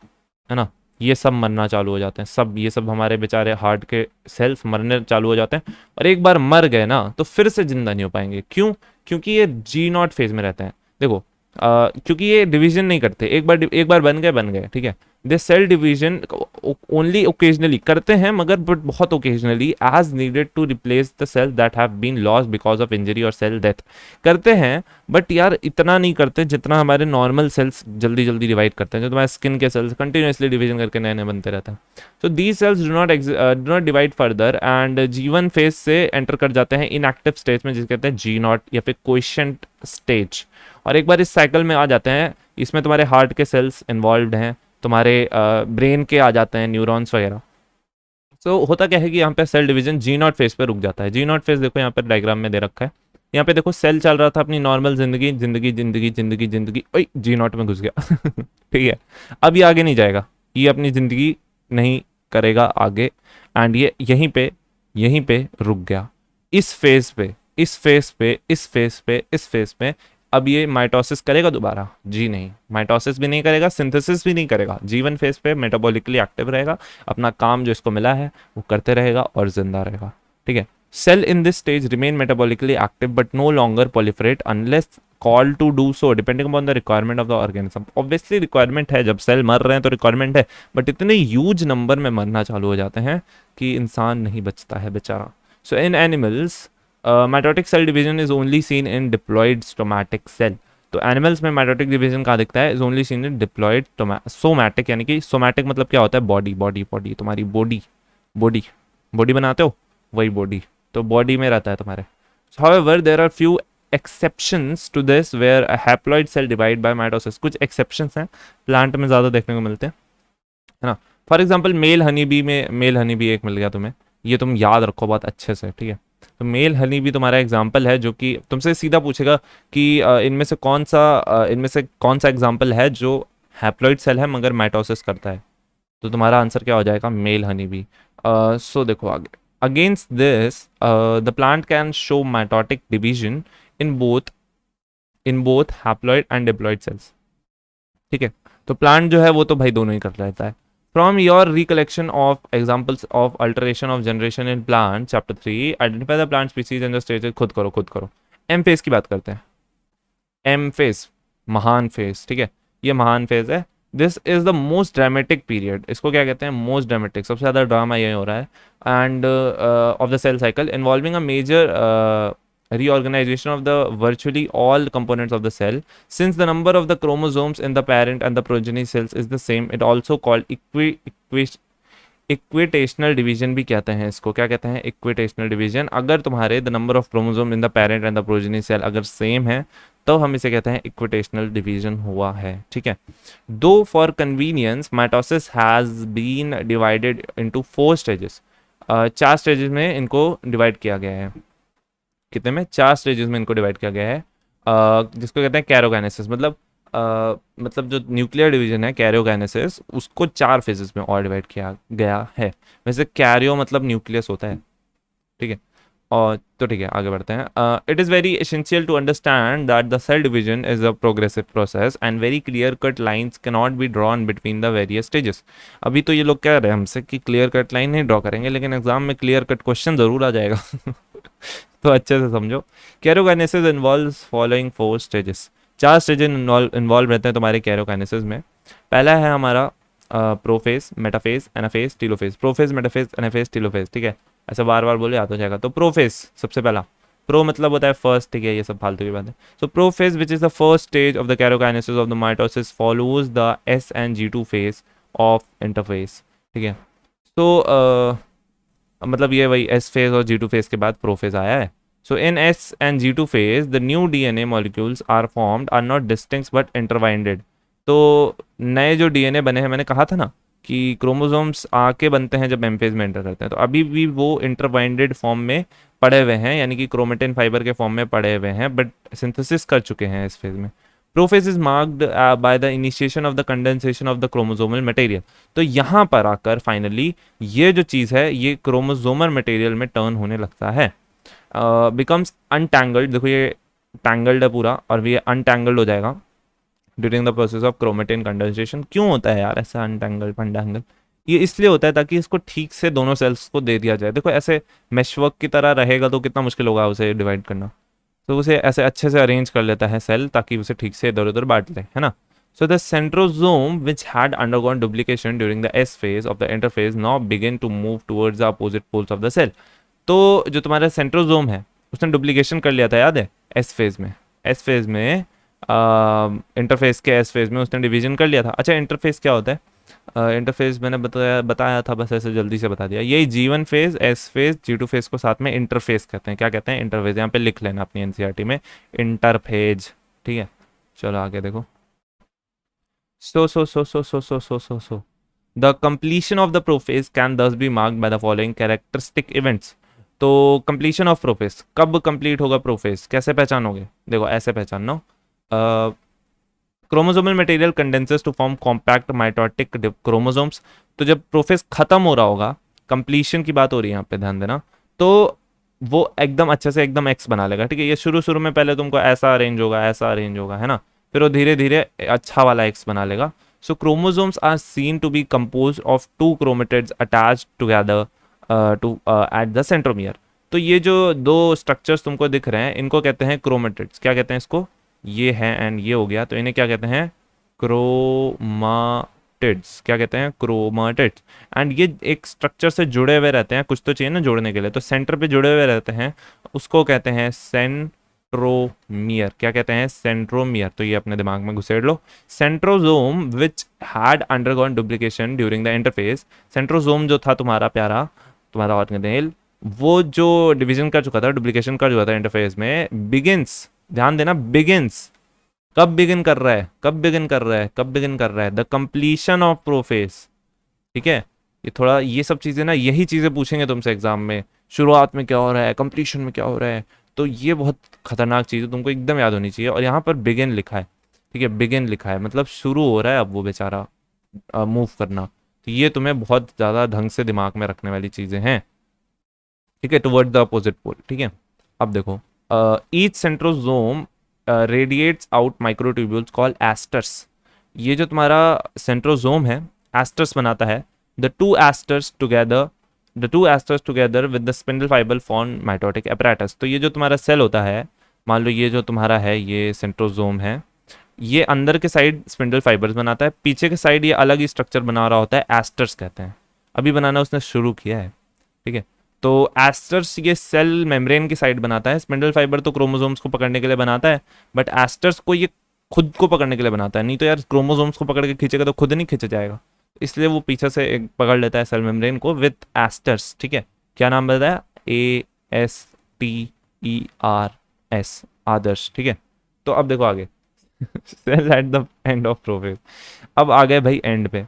है ना, ये सब मरना चालू हो जाते हैं, सब ये सब हमारे बेचारे हार्ट के सेल्स मरने चालू हो जाते हैं, और एक बार मर गए ना तो फिर से जिंदा नहीं हो पाएंगे। क्यों? क्योंकि ये G0 फेज में रहते हैं। देखो क्योंकि ये डिवीजन नहीं करते, एक बार बन गए, ठीक है, they cell division only occasionally करते हैं, मगर बट बहुत occasionally, as needed to replace the cell that have been lost because of injury और सेल डेथ। करते हैं बट यार इतना नहीं करते जितना हमारे नॉर्मल सेल्स जल्दी जल्दी डिवाइड करते हैं। जो तुम्हारे स्किन के सेल्स कंटिन्यूसली डिवीजन करके नए नए बनते रहते हैं। तो these cells do not divide further and जीवन फेज से एंटर कर जाते हैं इनएक्टिव स्टेज में, जिसे कहते हैं जी नॉट या फिर क्वेश्चंट स्टेज। और एक बार इस साइकिल में आ जाते हैं, इसमें तुम्हारे हार्ट के सेल्स इन्वॉल्व हैं, तुम्हारे ब्रेन के आ जाते हैं, न्यूरॉन्स वगैरह। तो होता क्या है कि यहाँ पे cell division G naught phase पे रुक जाता है। जी नॉट फेज देखो यहाँ पर डायग्राम में दे रखा है। यहाँ पे देखो सेल चल रहा था अपनी नॉर्मल जिंदगी जिंदगी जिंदगी जिंदगी जिंदगी, ओए जी नॉट में घुस गया ठीक है, अब ये आगे नहीं जाएगा, ये अपनी जिंदगी नहीं करेगा आगे, एंड ये यहीं पे रुक गया। इस फेज पे, इस फेज पे, इस फेज पे, इस फेज पे अब ये माइटोसिस करेगा दोबारा? जी नहीं, माइटोसिस भी नहीं करेगा, सिंथेसिस भी नहीं करेगा। जीवन फेज पे मेटाबॉलिकली एक्टिव रहेगा, अपना काम जो इसको मिला है वो करते रहेगा और जिंदा रहेगा। ठीक है, cell in this stage remain metabolically active but no longer proliferate unless call to do so depending upon the requirement of the organism. Obviously requirement है, जब सेल मर रहे हैं तो रिक्वायरमेंट है, बट इतने ह्यूज नंबर में मरना चालू हो जाते हैं कि इंसान नहीं बचता है बेचारा। So in animals mitotic cell division is only seen in diploid somatic cell. तो एनिमल्स में माइटोटिक डिवीजन कहाँ दिखता है? Is only seen in diploid somatic, यानी कि सोमैटिक मतलब क्या होता है? बॉडी, बॉडी, बॉडी, तुम्हारी बॉडी, बॉडी, बॉडी बनाते हो वही बॉडी, तो बॉडी में रहता है तुम्हारे। However, there are few exceptions to this where a haploid cell divide by mitosis। कुछ exceptions हैं, प्लांट में ज़्यादा देखने को मिलते हैं, है ना। For example male honey bee में, मेल हनी बी एक मिल गया तुम्हें, ये तुम याद रखो बहुत अच्छे से, ठीक है। तो मेल हनी बी तुम्हारा एग्जाम्पल है जो कि तुमसे सीधा पूछेगा कि इनमें से कौन सा एग्जाम्पल है जो हैप्लॉइड सेल है मगर माइटोसिस करता है, तो तुम्हारा आंसर क्या हो जाएगा? Mail honey B. सो देखो आगे, against this the plant can show mitotic division in both haploid and diploid cells। ठीक है, तो प्लांट जो है वो तो भाई दोनों ही कर लेता है। From your recollection of examples of alteration of generation in plant chapter 3 identify the plant species and the stages. खुद करो। एम फेज की बात करते हैं। एम फेज, महान फेज, ठीक है, ये महान फेज है। This is the most dramatic period, इसको क्या कहते हैं? मोस्ट ड्रामेटिक, सबसे ज़्यादा ड्रामा ये हो रहा है, end of the cell cycle involving a major reorganization of the virtually all components of the cell. Since the number of the chromosomes in the parent and the progeny cells is the same, it also called equational division भी कहते हैं इसको। क्या कहते हैं? Equational division. अगर तुम्हारे the number of chromosome in the parent and the progeny cell अगर सेम है तो हम इसे कहते हैं इक्विटेशनल डिवीजन हुआ है, ठीक है। दो for convenience mitosis has been divided into 4 stages. 4 stages में इनको डिवाइड किया गया है। कितने में? 4 स्टेजेस में इनको डिवाइड किया गया है, जिसको कहते हैं कैरोकाइनेसिस। मतलब जो न्यूक्लियर डिवीजन है कैरियोकाइनेसिस, उसको 4 फेजेस में और डिवाइड किया गया है। वैसे कैरियो मतलब न्यूक्लियस होता है, ठीक है। और तो ठीक है, आगे बढ़ते हैं। It is very essential to understand that the cell division is a progressive process and very clear cut lines can not be drawn between the various stages. अभी तो ये लोग कह रहे हैं हमसे कि क्लियर कट लाइन नहीं ड्रॉ करेंगे, लेकिन एग्जाम में क्लियर कट क्वेश्चन ज़रूर आ जाएगा तो अच्छे से समझो। Karyokinesis involves following 4 stages. 4 stages involve रहते हैं तुम्हारे कैरियोकाइनेसिस में। पहला है हमारा prophase, metaphase, anaphase, telophase. Prophase, metaphase, anaphase, telophase, ठीक है। ऐसा बार बार बोले याद हो जाएगा। तो प्रोफेज सबसे पहला, प्रो मतलब होता है फर्स्ट, ठीक है, ये सब फालतू की बात है। So prophase which is the first stage of the karyokinesis of the mitosis follows the S&G2 phase of interphase, ठीक है। तो मतलब ये वही S फेज और G2 फेज के बाद प्रोफेज आया है। So in S&G2 phase, the new DNA molecules are formed are not distinct but intertwined। तो नए जो DNA बने हैं, मैंने कहा था ना कि क्रोमोसोम्स आके बनते हैं जब एम फेज में एंटर करते हैं, तो अभी भी वो इंटरवाइंडेड फॉर्म में पड़े हुए हैं, यानी कि क्रोमेटिन फाइबर के फॉर्म में पड़े हुए हैं, बट सिंथेसिस कर चुके हैं इस फेज में। Prophase is marked by the initiation of the condensation of the chromosomal material. तो यहाँ पर आकर फाइनली ये जो चीज़ है ये क्रोमोसोमल मटेरियल में टर्न होने लगता है, बिकम्स अनटैंगल्ड। देखो ये टैंगल्ड है पूरा और ये अनटैंगल्ड हो जाएगा during the process of chromatin condensation. क्यों होता है यार ऐसा अनटैंगल्ड पंटैंगल? ये इसलिए होता है ताकि इसको ठीक से दोनों सेल्स को दे दिया जाए। देखो ऐसे मेशवर्क की तरह रहेगा तो कितना मुश्किल होगा उसे डिवाइड करना, तो उसे ऐसे अच्छे से अरेंज कर लेता है सेल ताकि उसे ठीक से इधर उधर बांट ले, है ना। So the centrosome which had undergone duplication during the S phase of the interphase now begin to move towards the opposite poles of the cell. तो जो तुम्हारा सेंट्रोजोम है उसने डुप्लीकेशन कर लिया था, याद है, एस फेज में। एस फेज में इंटरफेस के एस फेज में उसने डिवीजन कर लिया था। अच्छा, इंटरफेस क्या होता है? इंटरफेस मैंने बताया था, बस ऐसे जल्दी से बता दिया। यही G1 phase, S phase, G2 phase को साथ में इंटरफेस कहते हैं। क्या कहते हैं? इंटरफेज। यहाँ पे लिख लेना अपनी एनसीईआरटी में, इंटरफेज। ठीक है, चलो आगे देखो। So the completion of the prophase can thus be marked by the following characteristic events. तो completion of prophase कब complete होगा? prophase कैसे पहचानोगे? देखो ऐसे पहचानना, chromosomal material condenses to form compact mitotic chromosomes. तो जब प्रोफेस खत्म हो रहा होगा, कंप्लीशन की बात हो रही है यहाँ पे, ध्यान देना, तो वो एकदम अच्छे से एकदम एक्स बना लेगा। ठीक है, ये शुरू में पहले तुमको ऐसा अरेंज होगा, ऐसा अरेंज होगा, है ना, फिर वो धीरे धीरे अच्छा वाला एक्स बना लेगा। So chromosomes are seen to be composed of 2 chromatids attached together to at the centromere. तो ये जो दो स्ट्रक्चर्स तुमको दिख रहे हैं इनको कहते हैं क्रोमेटिड्स। क्या कहते हैं इसको? ये है एंड ये हो गया, तो इन्हें क्या कहते हैं? क्रोमाटिड्स। क्या कहते हैं? क्रोमाटिड्स। एंड ये एक स्ट्रक्चर से जुड़े हुए रहते हैं, कुछ तो चाहिए ना जोड़ने के लिए, तो सेंटर पे जुड़े हुए रहते हैं, उसको कहते हैं सेंट्रोमियर। क्या कहते हैं? सेंट्रोमियर। तो ये अपने दिमाग में घुसेड़ लो। Centrosome which had undergone duplication during the interphase. Centrosome जो था तुम्हारा प्यारा, तुम्हारा ऑर्गेनेल, वो जो डिवीजन कर चुका था, डुप्लीकेशन कर चुका था इंटरफेस में, बिगिंस, ध्यान देना, बिगिंस, कब बिगिन कर रहा है? कब बिगिन कर रहा है? कब बिगिन कर रहा है? The completion of prophase. ठीक है, ये थोड़ा ये सब चीज़ें ना, यही चीज़ें पूछेंगे तुमसे एग्जाम में, शुरुआत में क्या हो रहा है, कंप्लीशन में क्या हो रहा है, तो ये बहुत खतरनाक चीज़ है, तुमको एकदम याद होनी चाहिए। और यहाँ पर बिगिन लिखा है, ठीक है, बिगिन लिखा है, मतलब शुरू हो रहा है अब वो बेचारा मूव करना। तो ये तुम्हें बहुत ज़्यादा ढंग से दिमाग में रखने वाली चीज़ें हैं। ठीक है, टुवर्ड द अपोजिट पोल। ठीक है, अब देखो, each centrosome radiates out microtubules called asters. ये जो तुम्हारा सेंट्रोजोम है एस्टर्स बनाता है। The two asters together with the spindle fibre form mitotic apparatus। तो ये जो तुम्हारा सेल होता है, मान लो ये जो तुम्हारा है, ये सेंट्रोजोम है, ये अंदर के साइड स्पिंडल फाइबर्स बनाता है, पीछे के साइड ये अलग ही स्ट्रक्चर बना रहा होता है, एस्टर्स कहते हैं। अभी बनाना उसने शुरू किया है। ठीक है, तो एस्टर्स ये सेल मेम्ब्रेन की साइड बनाता है, स्पिंडल फाइबर तो क्रोमोसोम्स को पकड़ने के लिए बनाता है, बट एस्टर्स को ये खुद को पकड़ने के लिए बनाता है। नहीं तो यार क्रोमोसोम्स को पकड़ के खींचेगा तो खुद नहीं खींचा जाएगा, इसलिए वो पीछे से एक पकड़ लेता है सेल मेम्ब्रेन को विथ एस्टर्स। ठीक है, क्या नाम बताया? ASTERS, आदर्श। ठीक है, तो अब देखो आगे cell at the end of prophase. अब आ गए भाई एंड पे।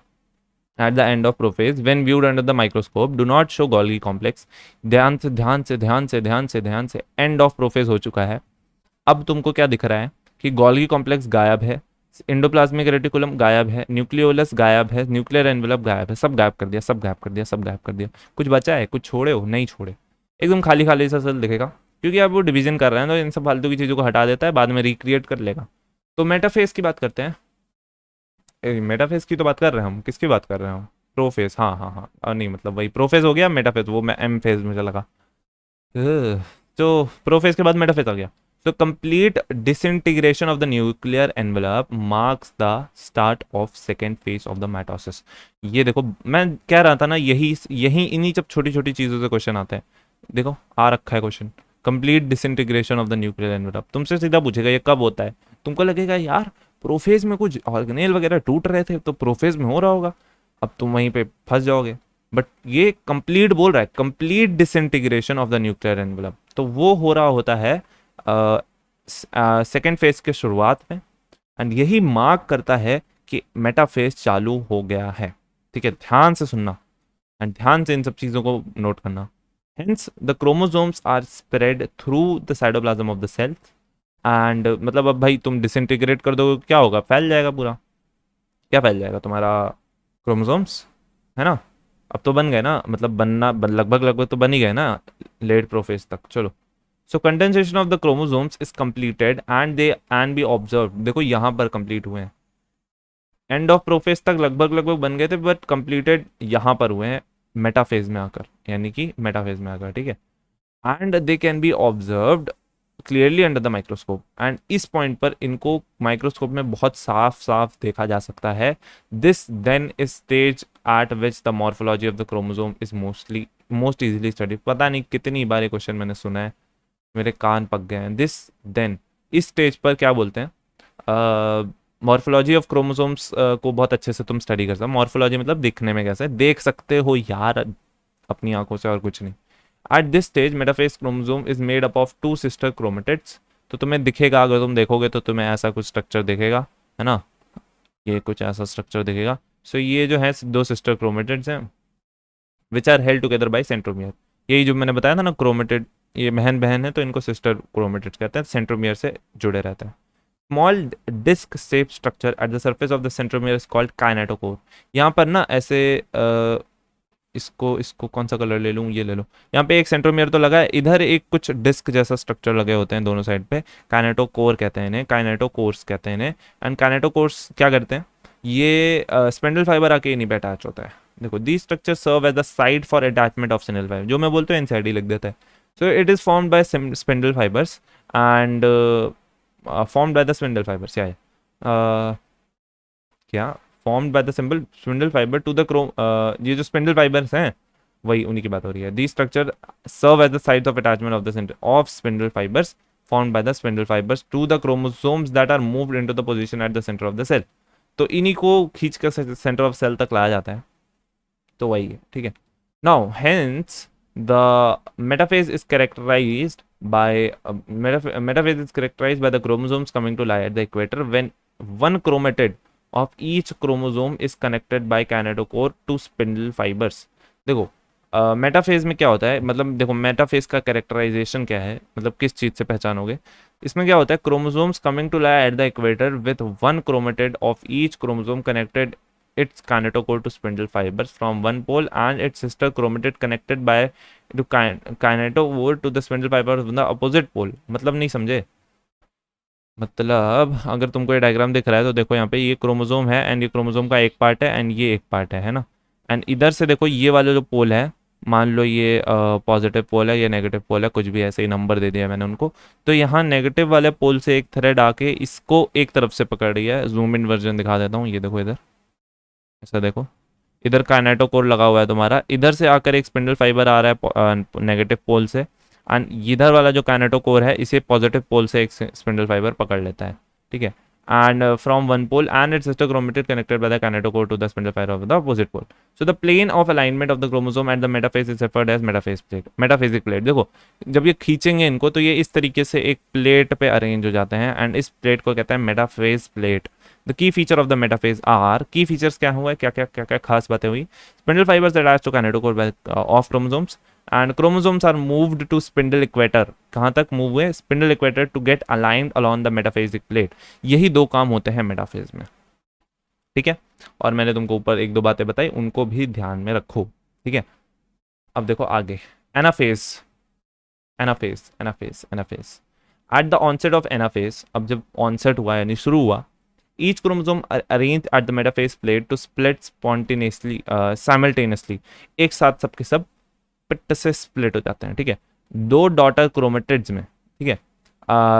At the end of prophase, when viewed under the microscope, do not show Golgi complex। ध्यान से ध्यान से ध्यान से ध्यान से ध्यान से, एंड ऑफ प्रोफेज हो चुका है। अब तुमको क्या दिख रहा है कि गोल्गी कॉम्प्लेक्स गायब है, एंडोप्लाज्मिक रेटिकुलम गायब है, न्यूक्लियोलस गायब है, न्यूक्लियर एनवेलप गायब है, सब गायब कर दिया, सब गायब कर दिया, सब गायब कर दिया। कुछ बचा है? कुछ छोड़े हो? नहीं छोड़े, एकदम खाली खाली सा सेल दिखेगा, क्योंकि अब वो डिवीजन कर रहे हैं तो इन सब फालतू की चीज़ों को हटा देता है, बाद में रिक्रिएट कर लेगा। तो मेटाफेज की बात करते हैं। मेटाफेज की तो बात कर रहे हैं हम, किसकी बात कर रहे हैं हम? प्रोफेज। हाँ हाँ हाँ, नहीं मतलब वही प्रोफेज हो गया, मेटाफेज वो मैं एम फेज में चला गया। तो प्रोफेज के बाद मेटाफेज आ गया। तो complete disintegration of the nuclear envelope marks the start of second phase of the mitosis. ये देखो, मैं कह रहा था ना, यही यही इन्हीं सब छोटी छोटी चीज़ों से क्वेश्चन आते हैं। देखो आ रखा है question, complete disintegration of the nuclear envelope. तुमसे सीधा पूछेगा ये कब होता है, तुमको लगेगा यार प्रोफेज में कुछ ऑर्गेनेल वगैरह टूट रहे थे तो प्रोफेज में हो रहा होगा, अब तुम वहीं पे फंस जाओगे। बट ये कंप्लीट बोल रहा है, complete disintegration of the nuclear envelope, तो वो हो रहा होता है सेकेंड फेज के शुरुआत में, एंड यही मार्क करता है कि मेटाफेज चालू हो गया है। ठीक है, ध्यान से सुनना एंड ध्यान से इन सब चीज़ों को नोट करना। Hence the chromosomes are spread through the cytoplasm of the cell, and मतलब अब भाई तुम डिसइंटीग्रेट कर दोगे क्या होगा? फैल जाएगा पूरा। क्या फैल जाएगा? तुम्हारा क्रोमोसोम्स, है ना। अब तो बन गए ना, मतलब बनना लगभग लगभग तो बन ही गए ना लेट प्रोफेज तक। चलो, so condensation of the chromosomes is completed and they and be observe. देखो यहाँ पर कंप्लीट हुए हैं, एंड ऑफ प्रोफेज तक लगभग लगभग बन गए थे, बट कंप्लीटेड यहाँ पर हुए हैं मेटाफेज में आकर, यानी कि मेटाफेज में आकर। ठीक है, and they can be observed clearly under the microscope, and इस पॉइंट पर इनको माइक्रोस्कोप में बहुत साफ साफ देखा जा सकता है. This then is stage at which the morphology of the chromosome is most easily study. पता नहीं कितनी बार ये क्वेश्चन मैंने सुना है, मेरे कान पक गए हैं. दिस देन, इस स्टेज पर क्या बोलते हैं, मॉर्फोलॉजी ऑफ क्रोमोसोम्स को बहुत अच्छे से तुम स्टडी कर सकते हो. मॉर्फोलॉजी मतलब दिखने में कैसे देख सकते हो यार अपनी आंखों से, और कुछ नहीं. At this stage metaphase chromosome is made up of 2 sister chromatids. तो तुम्हें दिखेगा, अगर तुम देखोगे तो तुम्हें ऐसा कुछ स्ट्रक्चर दिखेगा, है ना, ये कुछ ऐसा स्ट्रक्चर दिखेगा. सो ये जो है 2 सिस्टर क्रोमेटिड्स हैं which are held together by centromere. यही जो मैंने बताया था ना, क्रोमेटिड ये बहन बहन है तो इनको सिस्टर क्रोमेटिड्स कहते हैं, सेंट्रोमियर से जुड़े रहते हैं. Small disc shape structure at the surface of the centromere is called kinetochore. यहाँ पर ना ऐसे इसको इसको कौन सा कलर ले लूँ, ये ले लो. यहाँ पे एक सेंट्रोमियर तो लगा है, इधर एक कुछ डिस्क जैसा स्ट्रक्चर लगे होते हैं दोनों साइड पे. काइनेटोकोर कहते हैं इन्हें, काइनेटोकोर्स कहते हैं इन्हें. एंड काइनेटोकोर्स क्या करते हैं, ये स्पेंडल फाइबर आके इन्हीं पे अटैच होता है. देखो, the structure serve as the side for attachment of spindle fiber. जो मैं बोलते हैं इनसाइड ही लिख देता है. So it is formed by spindle fibers and formed by the spindle fibers. क्या है, क्या formed by the spindle fiber to the ये जो spindle fibers हैं वही उन्हीं की बात हो रही है. These structure serve as the sites of attachment of the center of spindle fibers formed by the spindle fibers to the chromosomes that are moved into the position at the center of the cell. तो इन्हीं को खींच कर centre of cell तक लाया जाता है, तो वही है. ठीक है. Now hence the metaphase is characterized by metaphase is characterized by the chromosomes coming to lie at the equator when one chromatid of each chromosome is connected by kinetochore to spindle fibers. देखो, metaphase में क्या होता है, मतलब देखो metaphase का characterisation क्या है, मतलब किस चीज से पहचानोगे. इसमें क्या होता है, chromosomes coming to lie at the equator with one chromatid of each chromosome connected its kinetochore to spindle fibers from one pole and its sister chromatid connected by to kinetochore to the spindle fibers from the opposite pole. मतलब नहीं समझे, मतलब अगर तुमको ये diagram दिख रहा है तो देखो यहाँ पे ये क्रोमोसोम है एंड ये क्रोमोसोम का एक पार्ट है एंड ये एक पार्ट है ना. एंड इधर से देखो ये वाला जो पोल है, मान लो ये पॉजिटिव पोल है, ये नेगेटिव पोल है, कुछ भी ऐसे ही नंबर दे दिया मैंने उनको. तो यहाँ नेगेटिव वाले पोल से एक थ्रेड आके इसको एक तरफ से पकड़ रही है. जूम इन वर्जन दिखा देता हूँ, ये देखो इधर ऐसा देखो, इधर काइनेटोकोर लगा हुआ है तुम्हारा, इधर से आकर एक स्पिंडल फाइबर आ रहा है नेगेटिव पोल से, एंड इधर वाला जो काइनेटोकोर है इसे पॉजिटिव पोल से एक स्पिंडल फाइबर पकड़ लेता है. ठीक है. And from one pole and its sister chromatid connected by the kinetochore to the spindle fiber of the opposite pole. So the plane of alignment of the chromosome at the metaphase is referred as metaphase plate, metaphasic plate. देखो, जब ये खींचेंगे इनको तो ये इस तरीके से एक प्लेट पे अरेंज हो जाते हैं एंड इस प्लेट को कहते हैं metaphase plate. The key feature of the metaphase are, key features क्या हुआ है, क्या क्या क्या क्या खास बातें हुई. Spindle fibers attach to kinetochore of chromosomes and chromosomes are moved to spindle equator. कहाँ तक मूव हुए, spindle equator to get aligned along the metaphasic plate. यही 2 काम होते हैं मेटाफेज में. ठीक है. और मैंने तुमको ऊपर 1-2 बातें बताई, उनको भी ध्यान में रखो. ठीक है. अब देखो आगे, anaphase. Anaphase anaphase anaphase at the onset of anaphase. अब जब ऑनसेट हुआ यानी शुरू हुआ, each chromosome arranged at the metaphase plate to split spontaneously simultaneously. एक साथ सबके सब पिट से स्प्लिट हो जाते हैं. ठीक है. 2 डॉटर क्रोमेटिड्स में, ठीक है,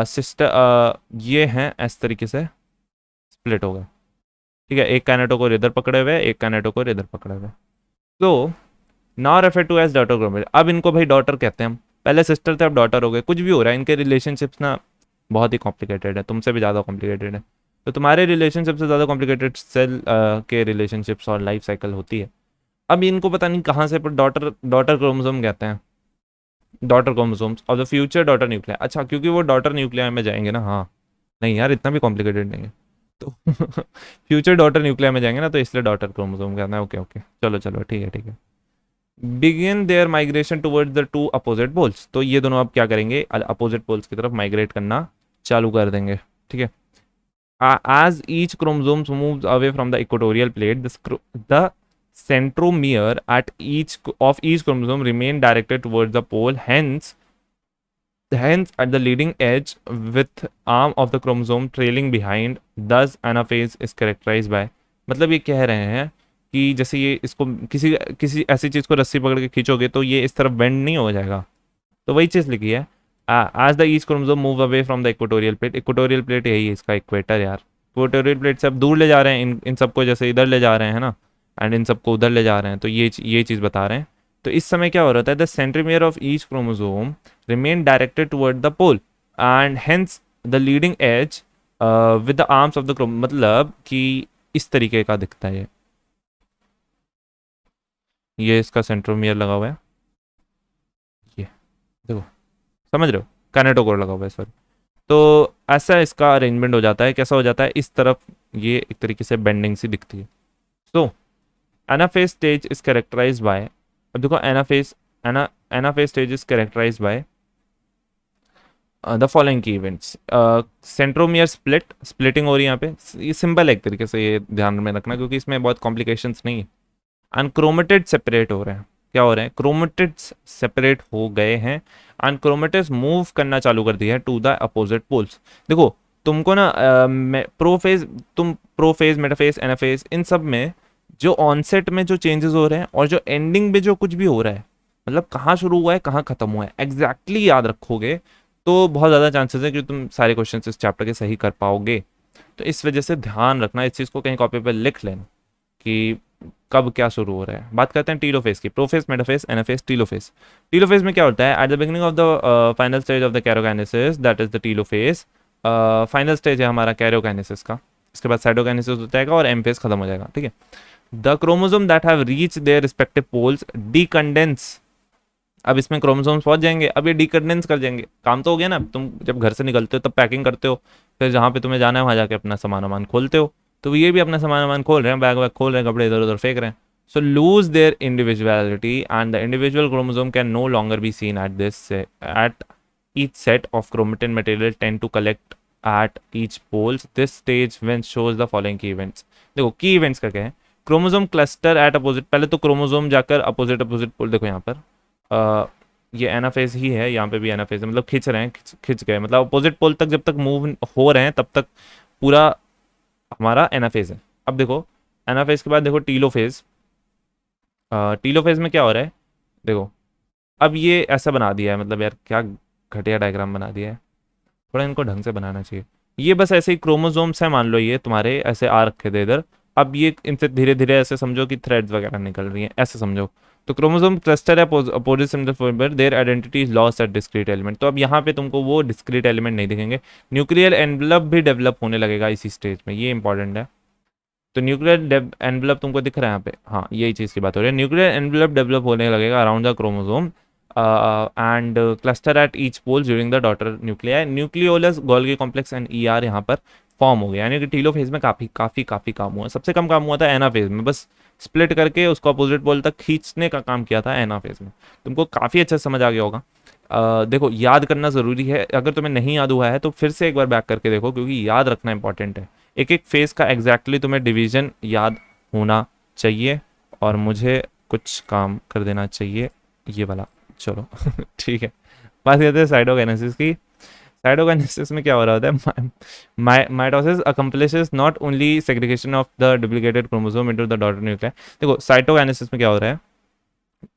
सिस्टर ये हैं इस तरीके से स्प्लिट हो गए. ठीक है. एक काइनेटोकोर इधर पकड़े हुए, एक काइनेटोकोर इधर पकड़े हुए. तो now refer to as daughter chromatid. अब इनको भाई डॉटर कहते हैं हम, पहले सिस्टर थे अब डॉटर हो गए. कुछ भी हो रहा है, इनके रिलेशनशिप्स ना बहुत ही कॉम्प्लिकेटेड है, तुमसे भी ज़्यादा कॉम्प्लिकेटेड है. तो तुम्हारे रिलेशनशिप से ज़्यादा कॉम्प्लिकेटेड सेल के रिलेशनशिप्स और लाइफ साइकिल होती है. अब इनको पता नहीं कहाँ से पर डॉटर क्रोमोसोम कहते हैं, daughter chromosomes of the future daughter nuclei. अच्छा, क्योंकि वो डॉटर न्यूक्लिया में जाएंगे ना. हाँ नहीं यार, इतना भी कॉम्प्लिकेटेड नहीं है. तो फ्यूचर डॉटर न्यूक्लिया में जाएंगे ना, तो इसलिए डॉटर क्रोमोसोम कहना है. ओके ओके, चलो चलो, ठीक है ठीक है. Begin their migration towards the 2 opposite poles. तो ये दोनों अब क्या करेंगे, अपोजिट पोल्स की तरफ माइग्रेट करना चालू कर देंगे. ठीक है. As each chromosome moves away from the equatorial plate, the centromere at each chromosome remain directed towards the pole. Hence, at the leading edge, with arm of the chromosome trailing behind, thus anaphase is characterized by. मतलब ये कह रहे हैं कि जैसे ये इसको किसी ऐसी चीज को रस्सी पकड़ के खींचोगे तो ये इस तरफ बेंड नहीं हो जाएगा. तो वही चीज लिखी है, as the each chromosome move away from the equatorial plate, equatorial plate यही है इसका इक्वेटर यार, इक्वेटोरियल प्लेट से अब दूर ले जा रहे हैं इन सबको, जैसे इधर ले जा रहे हैं ना, एंड इन सबको उधर ले जा रहे हैं, तो ये चीज़ बता रहे हैं। तो इस समय क्या हो रहा है, the centromere of each chromosome remain directed toward the pole and hence the leading edge with the arms of the chrome, मतलब कि इस तरीके का दिखता है ये इसका सेंट्रोमियर लगा हुआ है, ये देखो, समझ रहे हो, कैनेटोकोर लगा हुआ है सॉरी। तो ऐसा इसका अरेंजमेंट हो जाता है, कैसा हो जाता है, इस तरफ ये एक तरीके से बेंडिंग सी दिखती है। So anaphase stage is characterize by, अब देखो anaphase stage is characterize by the following key events, centromere splitting हो रही है यहाँ पे, ये सिंपल है एक तरीके से, ये ध्यान में रखना क्योंकि इसमें बहुत कॉम्प्लिकेशंस नहीं है। एंड क्रोमेटिड सेपरेट हो रहे हैं, क्या हो रहे हैं, क्रोमेटिड्स सेपरेट हो गए हैं एंड क्रोमेटिड्स मूव करना चालू कर दिया है टू द अपोजिट पोल्स। देखो तुमको ना प्रोफेज, तुम प्रोफेज, मेटाफेज, एनाफेज, इन सब में जो ऑनसेट में जो चेंजेस हो रहे हैं और जो एंडिंग में जो कुछ भी हो रहा है, मतलब कहाँ शुरू हुआ है कहाँ खत्म हुआ है, एग्जैक्टली याद रखोगे तो बहुत ज़्यादा चांसेस है कि तुम सारे क्वेश्चन इस चैप्टर के सही कर पाओगे। तो इस वजह से ध्यान रखना, इस चीज़ को कहीं कॉपी पर लिख लेना कि कब क्या शुरू हो रहा है। बात करते हैं टीलोफेज की, prophase, metaphase, anaphase, telophase. Telophase में क्या होता है, at the beginning of the final stage of the karyokinesis, that is the telophase, final stage है हमारा कैरोकाइनेसिस का, इसके बाद साइटोकाइनेसिस हो जाएगा और एम फेज खत्म हो जाएगा, ठीक है। The chromosome that have reach their respective poles decondense, अब इसमें क्रोमोसोम्स पहुंच जाएंगे, अब ये डीकंडेंस कर जाएंगे, काम तो हो गया ना, तुम जब घर से निकलते हो तब पैकिंग करते हो, फिर जहाँ पे तुम्हें जाना है वहाँ जाके अपना सामान वामान खोलते हो, तो ये भी अपना सामान वामान खोल रहे हैं, बैग वैग खोल रहे हैं, कपड़े इधर उधर फेंक रहे हैं। So lose their individuality and the individual chromosome can no longer be seen at each set of chromatin material tend to collect at each poles. This stage when shows the following key events. देखो की events का क्या है, chromosome cluster eight opposite, पहले तो chromosome जाकर opposite pole, देखो यहाँ पर ये एनाफेज ही है, यहाँ पे भी एनाफेज है, मतलब खींच रहे हैं, खिंच गए, मतलब अपोजिट पोल तक जब तक मूव हो रहे हैं तब तक पूरा हमारा एनाफेज है। अब देखो एनाफेज के बाद देखो टीलोफेज, टीलोफेज में क्या हो रहा है, देखो अब ये ऐसा बना दिया है, मतलब यार क्या घटिया डायग्राम बना दिया है, थोड़ा इनको ढंग से बनाना चाहिए। ये बस ऐसे ही क्रोमोसोम्स है, मान लो ये तुम्हारे ऐसे आ रखे थे इधर, अब ये इनसे धीरे धीरे ऐसे समझो कि थ्रेड्स वगैरह निकल रही हैं, ऐसे समझो। तो क्रोमोसोम क्लस्टर है opposite symbol, their identity is lost at discrete element, तो अब यहाँ पे तुमको वो डिस्क्रीट एलिमेंट नहीं दिखेंगे। न्यूक्लियर एनवलप भी डेवलप होने लगेगा इसी स्टेज में, ये इंपॉर्टेंट है। तो न्यूक्लियर एनवलप तुमको दिख रहा है यहाँ पे, हाँ यही चीज़ की बात हो रही है, न्यूक्लियर एनवलप डेवलप होने लगेगा around the chromosome and cluster at each pole during the daughter nuclei, nucleolus Golgi complex and ER यहाँ पर फॉर्म हो गया, यानी कि टीलो फेज में काफ़ी काफ़ी काफ़ी काम हुआ, सबसे कम काम हुआ था एना फेज में, बस स्प्लिट करके उसको अपोजिट पोल तक खींचने का काम किया था एना फेज में। तुमको काफ़ी अच्छा समझ आ गया होगा। देखो याद करना ज़रूरी है, अगर तुम्हें नहीं याद हुआ है तो फिर से एक बार बैक करके देखो, क्योंकि याद रखना इंपॉर्टेंट है, एक एक फेज का एग्जैक्टली तुम्हें डिवीजन याद होना चाहिए, और मुझे कुछ काम कर देना चाहिए ये वाला, चलो ठीक है। बात करते हैं साइटोकाइनेसिस की। साइटोकाइनेसिस में क्या हो रहा होता है, mitosis accomplishes not only segregation of the duplicated chromosome into the daughter nucleus. देखो साइटोकाइनेसिस में क्या हो रहा है,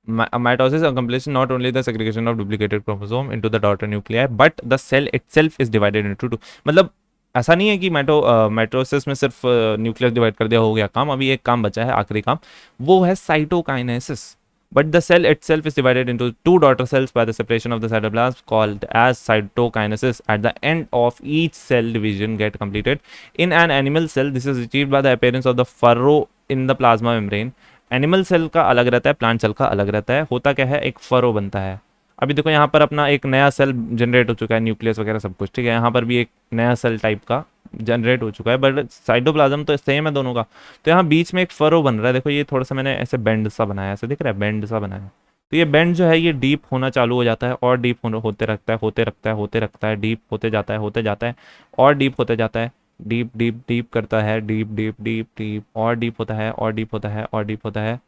mitosis accomplishes not only the segregation of duplicated chromosome into the daughter nuclei but the cell itself is divided into two, मतलब ऐसा नहीं है कि माइटोसिस में सिर्फ न्यूक्लियस डिवाइड कर दिया हो गया काम, अभी एक काम बचा है, आखिरी काम, वो है cytokinesis. But the cell itself is divided into two daughter cells by the separation of the cytoplasm called as cytokinesis. At the end of each cell division get completed. In an animal cell, this is achieved by the appearance of the furrow in the plasma membrane. Animal cell का अलग रहता है, plant cell का अलग रहता है, होता क्या है, एक फरो बनता है। अभी देखो यहाँ पर अपना एक नया सेल जनरेट हो चुका है, न्यूक्लियस वगैरह सब कुछ, ठीक है, यहाँ पर भी एक नया सेल टाइप का जनरेट हो चुका है, बट साइटोप्लाज्म तो सेम है दोनों का। तो यहाँ बीच में एक फरो बन रहा है, देखो ये थोड़ा सा मैंने ऐसे बेंड सा बनाया, ऐसे दिख रहा है, बेंड सा बनाया। तो ये बेंड जो है ये डीप होना चालू हो जाता है और डीप होते रखता है, होते रखता है, होते रखता है, डीप होते जाता है, होते जाता है और डीप होते जाता है, डीप डीप डीप करता है, डीप डीप डीप डीप और डीप होता है और डीप होता है और डीप होता है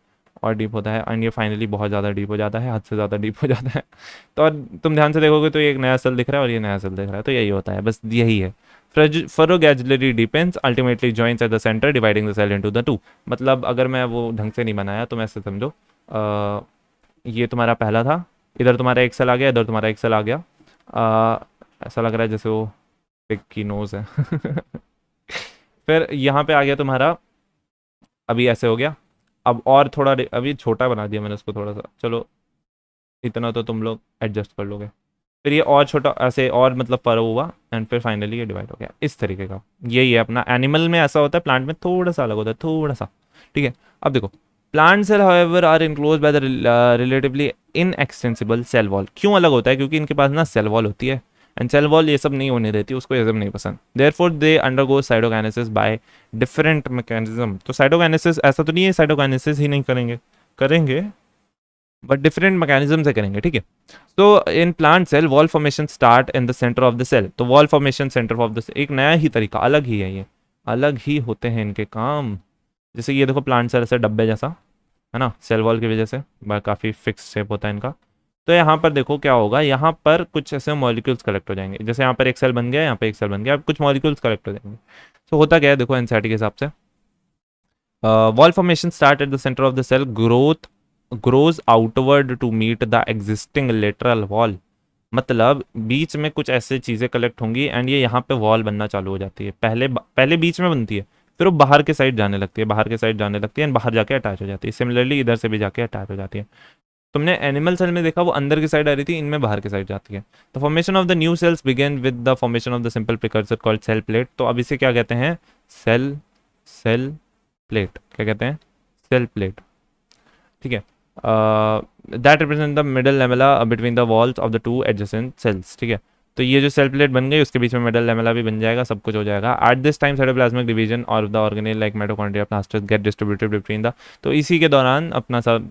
और डीप होता है, एंड ये फाइनली बहुत ज़्यादा डीप हो जाता है, हद से ज़्यादा डीप हो जाता है। तो और तुम ध्यान से देखोगे तो ये एक नया सेल दिख रहा है और ये नया सेल दिख रहा है, तो यही होता है, बस यही है। Furrow gradually depends ultimately joins at the centre dividing the cell into the two. मतलब अगर मैं वो ढंग से नहीं बनाया तो मैं ऐसे समझो, ये तुम्हारा पहला था, इधर तुम्हारा एक सेल आ गया, इधर तुम्हारा एक सेल आ गया, ऐसा लग रहा है जैसे वो पिग की नोज है। फिर यहाँ पे आ गया तुम्हारा, अभी ऐसे हो गया। अब और थोड़ा अभी छोटा बना दिया मैंने उसको थोड़ा सा, चलो इतना तो तुम लोग एडजस्ट कर लोगे। फिर ये और छोटा ऐसे और मतलब फरो हुआ, एंड फिर फाइनली ये डिवाइड हो गया इस तरीके का। यही है अपना, एनिमल में ऐसा होता है, प्लांट में थोड़ा सा अलग होता है, थोड़ा सा। ठीक है, अब देखो, plant cell however are enclose by the relatively inextensible cell wall. क्यों अलग होता है? क्योंकि इनके पास ना सेल वॉल होती है, एंड सेल वॉल ये सब नहीं होने देती, उसको ये सब नहीं पसंद। Therefore they undergo cytokinesis by different mechanism. तो साइटोकाइनेसिस ऐसा तो नहीं है साइटोकाइनेसिस ही नहीं करेंगे, करेंगे बट डिफरेंट मैकेनिज्म से करेंगे। ठीक है, तो in plant cell wall formation start in the centre of the cell. तो wall formation centre of the cell एक नया ही तरीका, अलग ही है ये, अलग ही होते हैं इनके काम। जैसे ये देखो प्लांट सेल ऐसे डब्बे जैसा है ना, सेल वॉल की वजह से काफ़ी फिक्स शेप होता है इनका। तो यहाँ पर देखो क्या होगा, यहाँ पर कुछ ऐसे मॉलिक्यूल्स कलेक्ट हो जाएंगे। जैसे यहाँ पर एक सेल बन गया, यहाँ पर एक सेल बन गया, अब कुछ मॉलिक्यूल्स कलेक्ट हो जाएंगे। तो होता क्या है देखो एनसीईआरटी के हिसाब से, wall formation start at the centre of the cell, growth grows outward to meet the existing lateral wall. मतलब बीच में कुछ ऐसे चीज़ें कलेक्ट होंगी एंड ये यहाँ पे वॉल बनना चालू हो जाती है। पहले पहले बीच में बनती है, फिर वो बाहर के साइड जाने लगती है, बाहर के साइड जाने लगती है एंड बाहर जाके अटैच हो जाती है। सिमिलरली इधर से भी जाके अटैच हो जाती है। तुमने एनिमल सेल में देखा वो अंदर की साइड आ रही थी, इनमें बाहर की साइड जाती है। The formation of the new cells began with the formation of the simple precursor called cell plate. तो अब इसे क्या कहते हैं? Cell cell plate. क्या कहते हैं? Cell plate. ठीक है, that represent the middle lamella between the walls of the two adjacent cells. ठीक है, तो ये जो सेल प्लेट बन गई उसके बीच में मिडल लेमेला भी बन जाएगा, सब कुछ हो जाएगा। At this time cytoplasmic division और the organelle like mitochondria plastid get distributed between the. तो इसी के दौरान अपना सब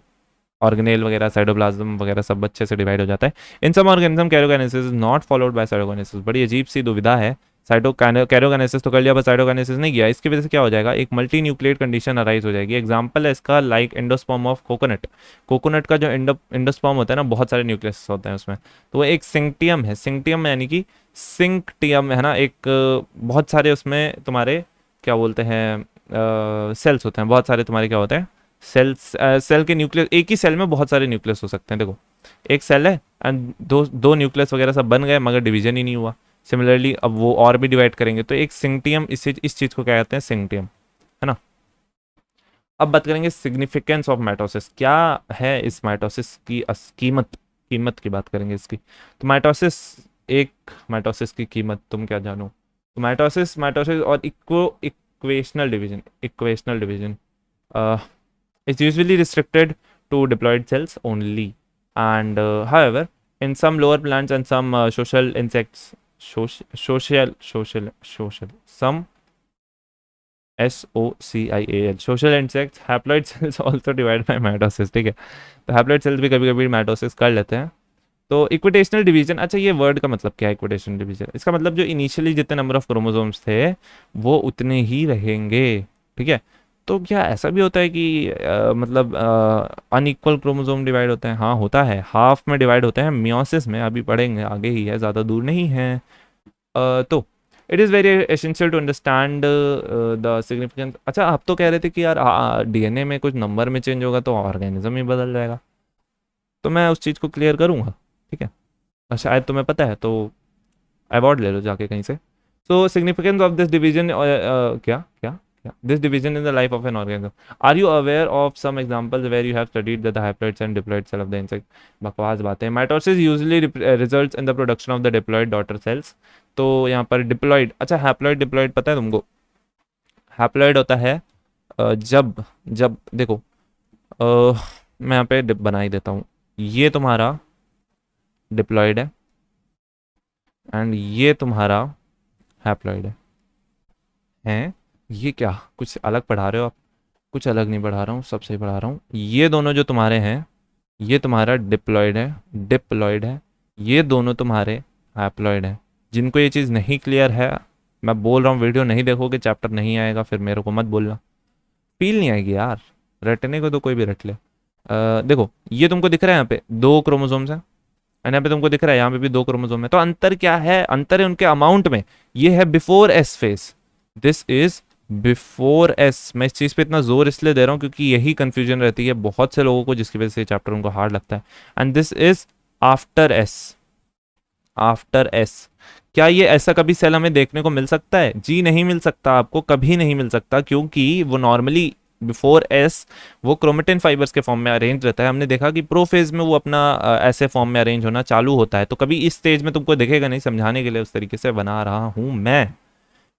ऑर्गेनेल वगैरह साइटोप्लाज्म वगैरह सब अच्छे से डिवाइड हो जाता है। In some organism karyokinesis is not followed by cytokinesis. बड़ी अजीब सी दुविधा है, कैरोकाइनेसिस तो कर लिया पर साइटोकाइनेसिस नहीं किया। इसकी वजह से क्या हो जाएगा, एक मल्टी न्यूक्लिएट कंडीशन अराइज हो जाएगी। एग्जांपल है इसका like endosperm of coconut. Coconut का जो एंडोस्पर्म होता है ना, बहुत सारे न्यूक्लियस होते हैं उसमें, तो वो एक सिंक्टियम है। सिंक्टियम यानी कि सिंक्टियम है ना, एक बहुत सारे उसमें तुम्हारे क्या बोलते हैं सेल्स होते हैं, बहुत सारे तुम्हारे क्या होते हैं सेल्स। सेल के न्यूक्लियस, एक ही सेल में बहुत सारे न्यूक्लियस हो सकते हैं। देखो एक सेल है एंड दो दो न्यूक्लियस वगैरह सब बन गए मगर डिवीजन ही नहीं हुआ। सिमिलरली अब वो और भी डिवाइड करेंगे तो एक सिंक्टियम, इस चीज़ को क्या कहते हैं? सिंक्टियम, है ना। अब बात करेंगे सिग्निफिकेंस ऑफ माइटोसिस। क्या है इस माइटोसिस की कीमत, कीमत की बात करेंगे इसकी। तो माइटोसिस, एक माइटोसिस की कीमत तुम क्या जानो। तो माइटोसिस माइटोसिस और equational division, equational division is usually restricted to diploid cells only, and however in some lower plants and some social insects, social some SOCIAL social insects haploid cells also divide by mitosis। ठीक है, तो haploid cells भी कभी कभी mitosis कर लेते हैं। तो इक्विटेशनल डिवीजन, अच्छा ये वर्ड का मतलब क्या है इक्विटेशनल डिवीजन? इसका मतलब जो इनिशियली जितने नंबर ऑफ क्रोमोसोम्स थे वो उतने ही रहेंगे। ठीक है, तो क्या ऐसा भी होता है कि मतलब अनइक्वल क्रोमोसोम डिवाइड होते हैं? हाँ होता है, हाफ में डिवाइड होते हैं मियोसिस में, अभी पढ़ेंगे, आगे ही है, ज़्यादा दूर नहीं है। तो it is very essential to understand the significance. अच्छा आप तो कह रहे थे कि यार डीएनए में कुछ नंबर में चेंज होगा तो ऑर्गेनिज्म ही बदल जाएगा, तो मैं उस चीज़ को क्लियर करूँगा। ठीक है, शायद तुम्हें पता है तो अवार्ड ले लो जाके कहीं से। सो सिग्निफिकेंस ऑफ दिस डिवीजन, क्या क्या this division in the life of an organism. Are you aware of some examples where you have studied the haploids and diploid cell of the insect? बकवास बातें। Mitosis usually results in the production of the diploid daughter cells। तो यहाँ पर diploid, अच्छा haploid diploid पता है तुमको? haploid होता है जब जब देखो मैं यहाँ पे बना ही देता हूँ, ये तुम्हारा डिप्लॉयड है एंड ये तुम्हारा हैप्लॉयड है। ये क्या कुछ अलग पढ़ा रहे हो आप? कुछ अलग नहीं पढ़ा रहा हूँ, सब सही पढ़ा रहा हूँ। ये दोनों जो तुम्हारे हैं ये तुम्हारा डिप्लॉयड है, डिप्लॉयड है। ये दोनों तुम्हारे हैप्लॉयड है। जिनको ये चीज़ नहीं क्लियर है, मैं बोल रहा हूँ वीडियो नहीं देखोगे चैप्टर नहीं आएगा, फिर मेरे को मत बोलना, फील नहीं आएगी यार। रटने को तो कोई भी रट ले। देखो ये तुमको दिख रहा है यहाँ पे 2 क्रोमोसोम्स हैं, एंड यहाँ पे तुमको दिख रहा है यहाँ पे भी 2 क्रोमोसोम है। तो अंतर क्या है? अंतर है उनके अमाउंट में। ये है before S phase, this is before S. मैं इस चीज़ पे इतना जोर इसलिए दे रहा हूँ क्योंकि यही कंफ्यूजन रहती है बहुत से लोगों को, जिसकी वजह से चैप्टर उनको हार्ड लगता है। And this is after S, after S. क्या ये ऐसा कभी सेल हमें देखने को मिल सकता है? जी नहीं मिल सकता, आपको कभी नहीं मिल सकता, क्योंकि वो नॉर्मली बिफोर एस वो क्रोमेटिन फाइबर्स के फॉर्म में अरेंज रहता है। हमने देखा कि प्रोफेज में वो अपना ऐसे फॉर्म में अरेंज होना चालू होता है, तो कभी इस स्टेज में तुमको दिखेगा नहीं। समझाने के लिए उस तरीके से बना रहा हूं मैं।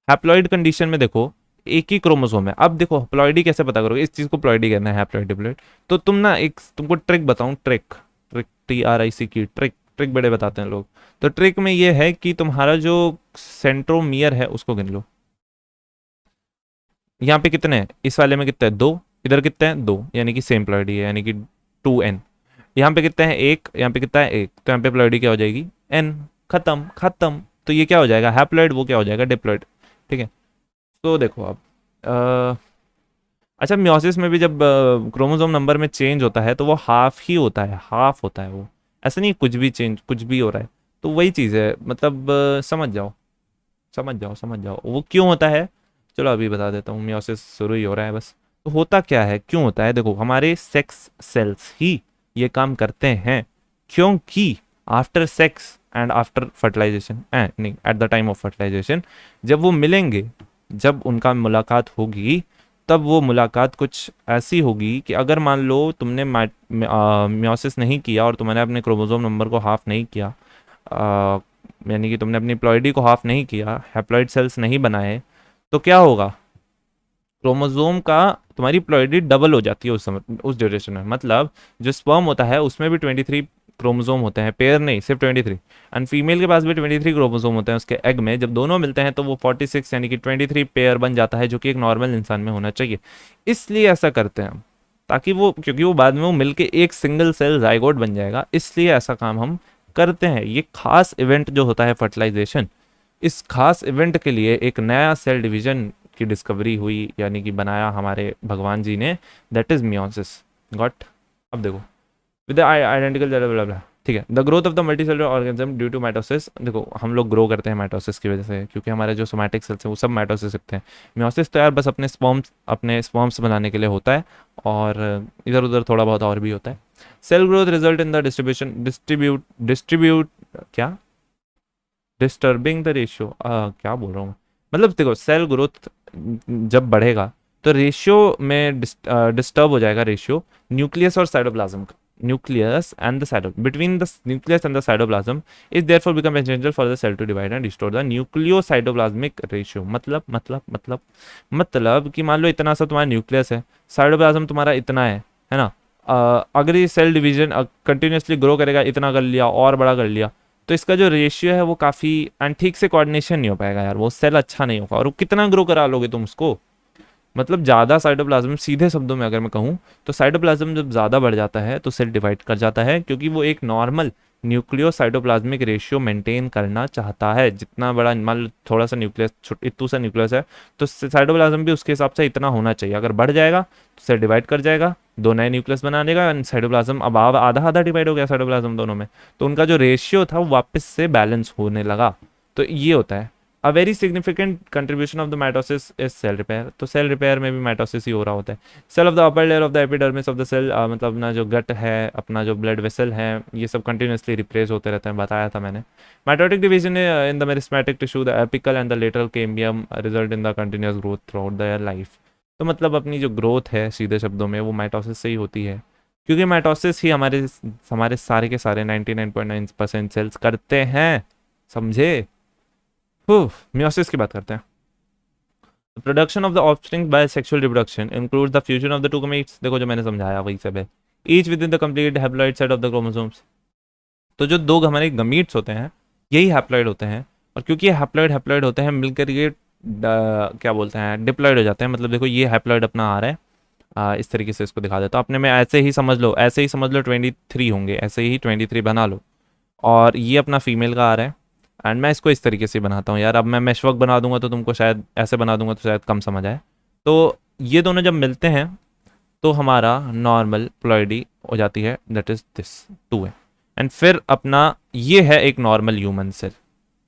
हैप्लॉइड कंडीशन में देखो एक ही क्रोमोसोम है। अब देखो प्लॉइडी कैसे पता करोगे, इस चीज को प्लॉइडी कहना है, हैप्लॉइड डिप्लॉइड। तो तुम ना एक तुमको ट्रिक बताऊं, ट्रिक, ट्रिक TRIC की ट्रिक, ट्रिक बड़े बताते हैं लोग। तो ट्रिक में ये है कि तुम्हारा जो सेंट्रोमियर है उसको गिन लो। यहाँ पे कितने हैं, इस वाले में कितने हैं, दो, इधर कितने हैं, दो, यानी कि सेम प्लॉइडी है, यानी कि 2n। यहाँ पे कितने हैं, एक, यहाँ पे कितना है, एक, तो यहाँ पे प्लॉइडी क्या हो जाएगी, n। खत्म खत्म। तो ये क्या हो जाएगा, हैप्लॉइड, वो क्या हो जाएगा, डिप्लॉइड। ठीक है। तो देखो अब अच्छा, म्योसिस में भी जब क्रोमोसोम नंबर में चेंज होता है तो वो हाफ ही होता है, हाफ होता है वो, ऐसा नहीं कुछ भी चेंज कुछ भी हो रहा है। तो वही चीज़ है, मतलब समझ जाओ, समझ जाओ, समझ जाओ वो क्यों होता है। चलो अभी बता देता हूँ, म्योसिस शुरू ही हो रहा है बस। तो होता क्या है, क्यों होता है, देखो हमारे सेक्स सेल्स ही ये काम करते हैं, क्योंकि after sex and after fertilization, नहीं, at the time of fertilization, जब वो मिलेंगे, जब उनका मुलाकात होगी, तब वो मुलाकात कुछ ऐसी होगी कि अगर मान लो तुमने म्योसिस नहीं किया और तुमने अपने क्रोमोसोम नंबर को हाफ नहीं किया, यानी कि तुमने अपनी प्लॉइडी को हाफ नहीं किया, हैप्लॉइड सेल्स नहीं बनाए, तो क्या होगा, क्रोमोसोम का, तुम्हारी प्लॉइडी डबल हो जाती है उस समय, उस ड्यूरेशन में। मतलब जो स्पर्म होता है उसमें भी 23 क्रोमोसोम होते हैं, पेयर नहीं, सिर्फ 23। एंड फीमेल के पास भी 23 क्रोमोसोम होते हैं उसके एग में। जब दोनों मिलते हैं तो वो 46 यानी कि 23 पेयर बन जाता है, जो कि एक नॉर्मल इंसान में होना चाहिए। इसलिए ऐसा करते हैं हम, ताकि वो, क्योंकि वो बाद में वो मिलके एक सिंगल सेल जाइगोट बन जाएगा, इसलिए ऐसा काम हम करते हैं। ये खास इवेंट जो होता है फर्टिलाइजेशन, इस खास इवेंट के लिए एक नया सेल डिवीजन की डिस्कवरी हुई, यानी कि बनाया हमारे भगवान जी ने, दैट इज मियोसिस। गॉट। अब देखो विद आइडेंटिकल, ठीक है, the growth of the multicellular organism due to mitosis. देखो हम लोग ग्रो करते हैं माइटोसिस की वजह से, क्योंकि हमारे जो सोमैटिक सेल्स हैं वो सब माइटोसिस रखते हैं। मियोसिस तो यार बस अपने स्पर्म्स बनाने के लिए होता है, और इधर उधर थोड़ा बहुत और भी होता है। Cell growth result in the distribute क्या, डिस्टर्बिंग द रेशियो, क्या बोल रहा हूँ, मतलब देखो सेल ग्रोथ जब बढ़ेगा तो रेशियो में डिस्टर्ब हो जाएगा, रेशियो न्यूक्लियस और साइटोप्लाज्म का। Nucleus and the cyto between the nucleus and the cytoplasm is therefore become essential for the cell to divide and restore the nucleo cytoplasmic ratio. मतलब कि मान लो इतना सा तुम्हारा न्यूक्लियस है, साइटोप्लाज्म तुम्हारा इतना है ना। अगर ये सेल डिवीजन कंटिन्यूसली ग्रो करेगा, इतना कर लिया और बड़ा कर लिया, तो इसका जो रेशियो है वो काफ़ी, एंड ठीक से कोऑर्डिनेशन नहीं हो पाएगा यार, वो सेल अच्छा नहीं होगा। और वो कितना ग्रो करा लोगे तुम उसको, मतलब ज़्यादा साइटोप्लाज्म, सीधे शब्दों में अगर मैं कहूँ तो साइटोप्लाज्म जब ज़्यादा बढ़ जाता है तो सेल डिवाइड कर जाता है, क्योंकि वो एक normal nucleo cytoplasmic ratio maintain करना चाहता है। जितना बड़ा, मान लो थोड़ा सा न्यूक्लियस, इतू सा न्यूक्लियस है, तो साइटोप्लाज्म भी उसके हिसाब से इतना होना चाहिए। अगर बढ़ जाएगा तो सेल डिवाइड कर जाएगा, दो नए न्यूक्लियस बना देगा, साइटोप्लाज्म अब आधा आधा डिवाइड हो गया साइटोप्लाज्म दोनों में, तो उनका जो रेशियो था वो वापस से बैलेंस होने लगा। तो ये होता है। A very significant contribution of the mitosis is cell repair. तो सेल रिपेयर में भी माइटोसिस ही हो रहा होता है। Cell of the upper layer of the epidermis of the cell, मतलब अपना जो गट है, अपना जो ब्लड वेसल है, ये सब कंटिन्यूसली रिप्लेस होते रहते हैं, बताया था मैंने। Mitotic division in the meristematic tissue, the apical and the lateral cambium result in the continuous growth through out the life. तो मतलब अपनी जो ग्रोथ है सीधे शब्दों में वो माइटोसिस से ही होती है, क्योंकि माइटोसिस ही हमारे हमारे सारे के सारे 99.9% सेल्स करते हैं, समझे। मियोसिस की बात करते हैं। Production of the offspring by sexual reproduction includes the fusion of the to gametes. देखो जो मैंने समझाया वही सब है, each with in the complete haploid set of the chromosomes. तो जो दो हमारे गमीट्स होते हैं यही हैप्लॉइड होते हैं, और क्योंकि ये हैप्लॉइड हैप्लॉइड होते हैं मिलकर ये क्या बोलते हैं, डिप्लॉइड हो जाते हैं। मतलब देखो ये हैप्लॉइड अपना आ रहा है, इस तरीके से इसको दिखा देता हूँ अपने में, ऐसे ही समझ लो, ऐसे ही समझ लो 23 होंगे, ऐसे ही 23 बना लो। और ये अपना फीमेल का आ रहा है, एंड मैं इसको इस तरीके से बनाता हूँ यार। अब मैं मैशवर्क बना दूंगा तो तुमको शायद ऐसे बना दूंगा तो शायद कम समझ आए। तो ये दोनों जब मिलते हैं तो हमारा नॉर्मल प्लॉइडी हो जाती है, दैट इज दिस 2 है। एंड फिर अपना ये है एक नॉर्मल ह्यूमन सेल।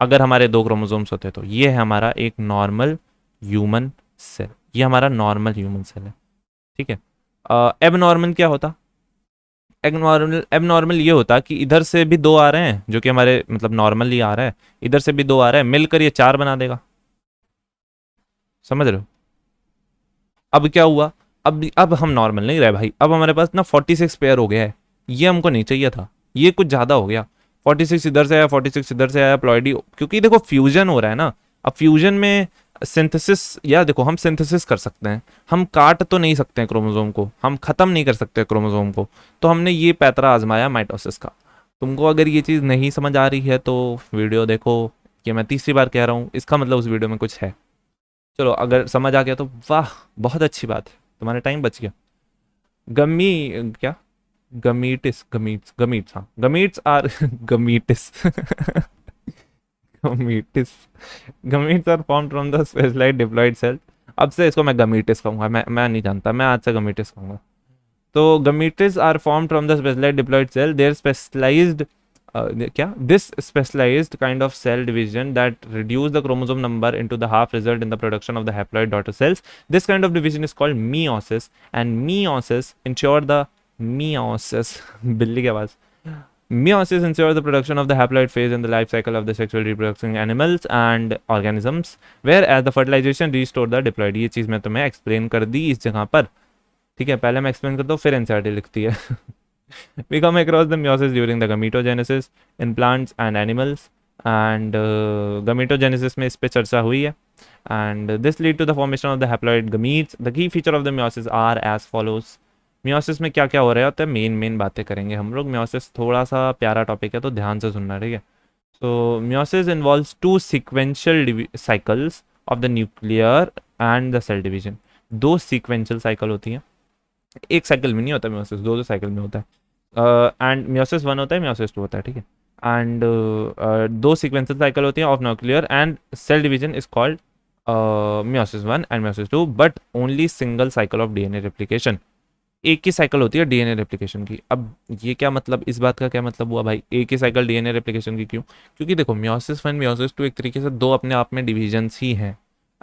अगर हमारे 2 क्रोमोसोम्स होते तो ये है हमारा एक नॉर्मल ह्यूमन सेल, ये हमारा नॉर्मल ह्यूमन सेल है, ठीक है। एब नॉर्मल क्या होता, एबनॉर्मल एबनॉर्मल ये होता कि इधर से भी दो आ रहे हैं जो कि हमारे मतलब नॉर्मली आ रहा है, इधर से भी दो आ रहा है, मिलकर ये चार बना देगा। समझ रहे हो? अब क्या हुआ, अब हम नॉर्मल नहीं रहे भाई, अब हमारे पास ना 46 पेयर हो गया है। ये हमको नहीं चाहिए था, ये कुछ ज़्यादा हो गया। 46 इधर से आया, 46 इधर से आया, प्लॉइडी, क्योंकि देखो फ्यूजन हो रहा है ना। अब फ्यूजन में सिंथेसिस, या देखो हम सिंथेसिस कर सकते हैं, हम काट तो नहीं सकते हैं क्रोमोसोम को, हम ख़त्म नहीं कर सकते क्रोमोसोम को। तो हमने ये पैतरा आजमाया माइटोसिस का। तुमको अगर ये चीज़ नहीं समझ आ रही है तो वीडियो देखो। ये मैं तीसरी बार कह रहा हूँ, इसका मतलब उस वीडियो में कुछ है। चलो अगर समझ आ गया तो वाह, बहुत अच्छी बात है, तुम्हारा टाइम बच गया। गमी क्या, गमीटिस, गमीट्स, गमीट्स, हाँ gametes are gametes gametes, gametes are form from the specialized diploid cell. अब से इसको मैं गमीटिस कहूंगा, मैं नहीं जानता, मैं आज से गमीटिस कहूंगा। तो gametes are form from the specialized diploid cell, their specialized क्या, this specialized kind of cell division that reduce the chromosome number into the half result in the production of the haploid daughter cells. This kind of division is called meiosis, and meiosis ensure the meiosis बिल्ली की आवाज, meiosis ensures the production of the haploid phase in the life cycle of the sexual reproducing animals and organisms, whereas the fertilization restore the diploid। ये चीज मैं तुम्हें explain कर दी इस जगह पर, ठीक है, पहले मैं एक्सप्लेन करता हूँ फिर एनसीईआरटी लिखती है। We come across the meiosis during the gametogenesis in plants and animals, and gametogenesis में इस पे चर्चा हुई है। And this lead to the formation of the haploid gametes. The key feature of the meiosis are as follows। meiosis में क्या क्या हो रहा होता है, मेन बातें करेंगे हम लोग। meiosis थोड़ा सा प्यारा टॉपिक है तो ध्यान से सुनना, ठीक है। So meiosis involves two sequential cycles of the nuclear and the cell division। दो sequential cycle होती हैं, एक साइकिल में नहीं होता meiosis, दो साइकिल में होता है। एंड मियोसिस वन होता है, मियोसिस टू होता है, ठीक है। एंड दो सीक्वेंशियल साइकिल होती हैं of nuclear and cell division is called meiosis one and meiosis two, but only single cycle of DNA replication. एक ही साइकिल होती है डीएनए रेप्लिकेशन की। अब ये क्या मतलब, इस बात का क्या मतलब हुआ भाई, एक ही साइकिल डीएनए रेप्लिकेशन की क्यों? क्योंकि देखो मियोसिस वन मियोसिस टू एक तरीके से दो अपने आप में डिविजन्स ही हैं,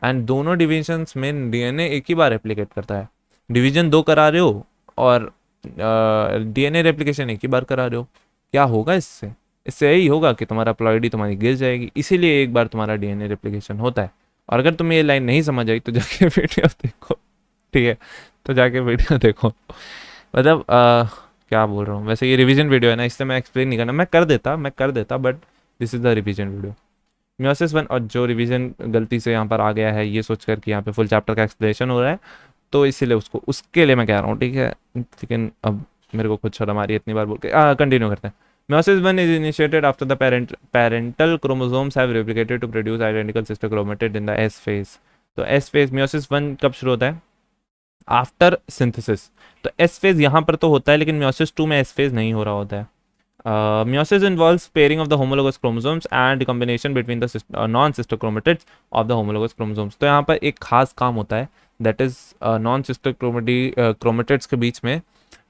एंड दोनों डिविजन्स में डीएनए एक ही बार रेप्लिकेट करता है। डिवीजन दो करा रहे हो और डीएनए रेप्लिकेशन एक ही बार करा रहे हो, क्या होगा इससे? इससे यही होगा कि तुम्हारा प्लॉइडी तुम्हारी गिर जाएगी, इसीलिए एक बार तुम्हारा डीएनए रेप्लिकेशन होता है। और अगर तुम्हें ये लाइन नहीं समझ आई तो जाके वीडियो देखो, ठीक है, तो जाके वीडियो देखो। मतलब क्या बोल रहा हूँ, वैसे ये रिवीजन वीडियो है ना, इससे मैं एक्सप्लेन नहीं करना, मैं कर देता but this is the revision video. Meiosis one, और जो रिवीजन गलती से यहाँ पर आ गया है ये सोच कर कि यहाँ पे फुल चैप्टर का एक्सप्लेनेशन हो रहा है, तो इसीलिए उसको, उसके लिए मैं कह रहा हूँ, ठीक है। लेकिन अब मेरे को खुद शर्म आ रही है इतनी बार बोल के। कंटिन्यू करते हैं। Meiosis one is initiated after the parental chromosomes have replicated to produce identical sister chromatid in the S phase। तो S phase meiosis one कब शुरू होता है? After synthesis. तो S phase यहाँ पर तो होता है, लेकिन meiosis टू में S phase नहीं हो रहा होता है। meiosis involves pairing of the homologous chromosomes and combination between the non-sister chromatids of the homologous chromosomes। तो यहाँ पर एक खास काम होता है, that is non sister chromatids के बीच में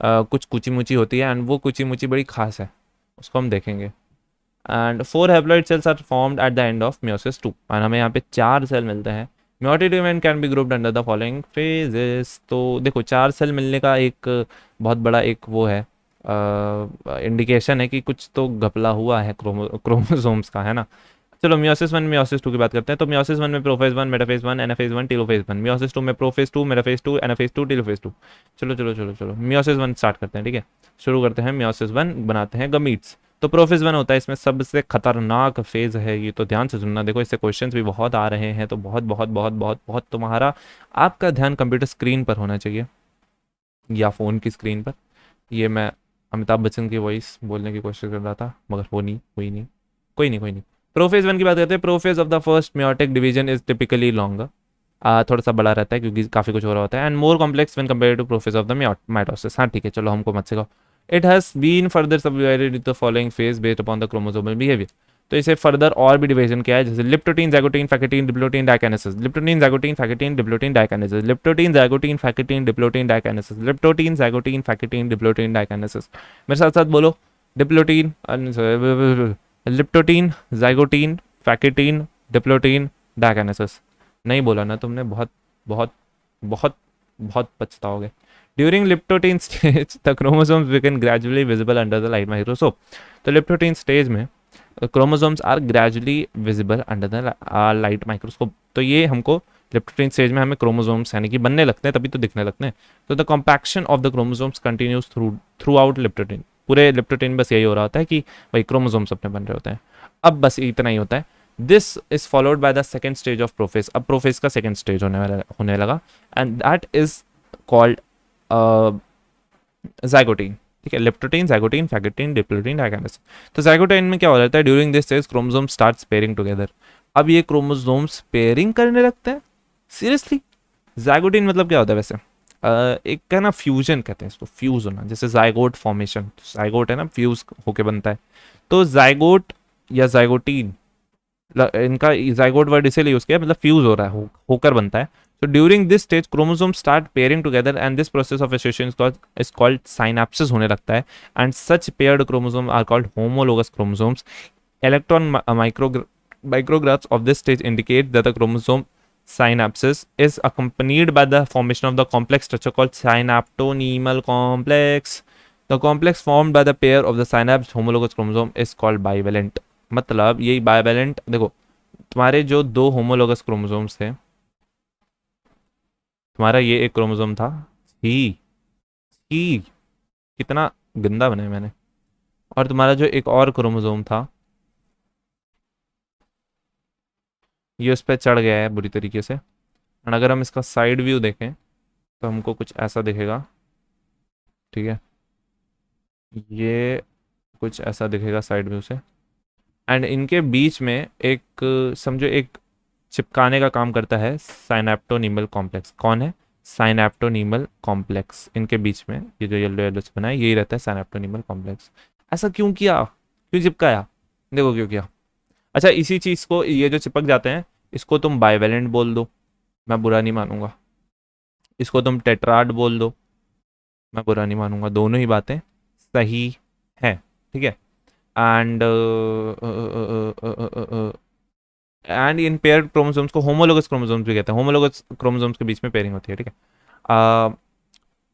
कुछ कुची मुची होती है, एंड वो कुची मुची बड़ी खास है, उसको हम देखेंगे। And 4 haploid cells are formed at the end of meiosis 2, और हमें यहाँ पे 4 सेल मिलते हैं। meiotic event can be grouped under the following phases. तो देखो 4 सेल मिलने का एक बहुत बड़ा एक वो है, इंडिकेशन है कि कुछ तो घपला हुआ है क्रोमोसोम्स का, है ना। चलो मियोसिस वन मियोसिस टू की बात करते हैं। तो मियोसिस वन में prophase one, metaphase one, anaphase one, telophase one. Meiosis two में prophase two, metaphase two, anaphase two, telophase two. चलो मियोसिस वन स्टार्ट करते हैं, ठीक है। शुरू करते हैं मियोसिस वन, बनाते हैं गमीट्स। तो प्रोफेज वन होता है, इसमें सबसे खतरनाक फेज है ये, तो ध्यान से सुनना। देखो इससे क्वेश्चंस भी बहुत आ रहे हैं, तो बहुत बहुत बहुत बहुत बहुत तुम्हारा आपका ध्यान कंप्यूटर स्क्रीन पर होना चाहिए या फ़ोन की स्क्रीन पर। ये मैं अमिताभ बच्चन की वॉइस बोलने की कोशिश कर रहा था, मगर वो नहीं, हुई नहीं, कोई नहीं। प्रोफेज वन की बात करते हैं। Prophase of the first meiotic division is typically longer, थोड़ा सा बड़ा रहता है क्योंकि काफ़ी कुछ हो रहा होता है, and more complex when compare to prophase of the mitosis. हाँ ठीक है, चलो हमको मत सिखाओ। It has been further subdivided into the following phase based upon the chromosomal behaviour. तो इसे फर्दर और भी डिवीजन किया है, जैसे leptotene, zygotene, pachytene, diplotene, diakinesis. Leptotene, zygotene, pachytene, diplotene, diakinesis. Leptotene, zygotene, pachytene, diplotene, diakinesis. Leptotene, zygotene, pachytene, diplotene, diakinesis. मेरे साथ साथ बोलो, diplotene, leptotene, zygotene, pachytene, diplotene, diakinesis. नहीं बोला ना तुमने, बहुत बहुत बहुत बहुत पछताओगे। During leptotene stage the chromosomes become gradually visible under the light microscope. तो लिप्टोटीन स्टेज में chromosomes are gradually visible under the light microscope. तो ये हमको लिप्टोटीन स्टेज में हमें क्रोमोसोम्स यानी कि बनने लगते हैं, तभी तो दिखने लगते हैं। तो the compaction of the chromosomes continues through out leptotene. पूरे लिप्टोटीन बस यही हो रहा होता है कि भाई क्रोमोसोम्स अपने बन रहे होते हैं। अब बस इतना ही होता है। This is followed by the second stage of prophase. अब प्रोफेस का सेकेंड स्टेज होने लगा and that is called zygotene. ठीक है, leptotene, zygotene, pachytene, diplotene, diakinesis. तो जाइगोटीन में क्या हो जाता है, during this stage chromosome starts pairing together. अब ये क्रोमोसोम्स पेयरिंग करने लगते हैं। सीरियसली? जाइगोटीन मतलब क्या होता है वैसे? एक है ना फ्यूजन कहते हैं इसको, फ्यूज होना, जैसे जाइगोट फॉर्मेशन। जाइगोट है ना, फ्यूज होके बनता है। तो जाइगोट या जाइगोटीन, इनका जाइगोट वर्ड इसीलिए यूज किया, मतलब फ्यूज हो रहा है, होकर बनता है। So during this stage chromosomes start pairing together and this process of association is called synapses होने लगता है, and such paired chromosomes are called homologous chromosomes. Electron micrographs of this stage indicate that the chromosome synapses is accompanied by the formation of the complex structure called synaptonemal complex. The complex formed by the pair of the synapsed homologous chromosome is called bivalent. मतलब यही bivalent, देखो तुम्हारे जो दो homologous chromosomes थे, तुम्हारा ये एक क्रोमोसोम था, ही ही कितना गंदा बनाया मैंने, और तुम्हारा जो एक और क्रोमोसोम था ये उस पर चढ़ गया है बुरी तरीके से। और अगर हम इसका साइड व्यू देखें तो हमको कुछ ऐसा दिखेगा। ठीक है, ये कुछ ऐसा दिखेगा साइड व्यू से, एंड इनके बीच में एक समझो एक चिपकाने का काम करता है साइनेप्टोनीमल कॉम्प्लेक्स। कौन है? साइनेप्टोनीमल कॉम्प्लेक्स। इनके बीच में ये जो येलो येलो से बना है यही रहता है साइनेप्टोनीमल कॉम्प्लेक्स। ऐसा क्यों किया, क्यों चिपकाया? देखो क्यों किया। अच्छा, इसी चीज को, ये जो चिपक जाते हैं इसको तुम बाइवेलेंट बोल दो, मैं बुरा नहीं मानूंगा। इसको तुम टेट्राड बोल दो, मैं बुरा नहीं मानूंगा। दोनों ही बातें सही है। ठीक है, and and in pair chromosomes को होमोलोगस क्रोमोसोम्स भी कहते हैं। होमोलोगस क्रोमोसोम्स के बीच में पेयरिंग होती है। ठीक है,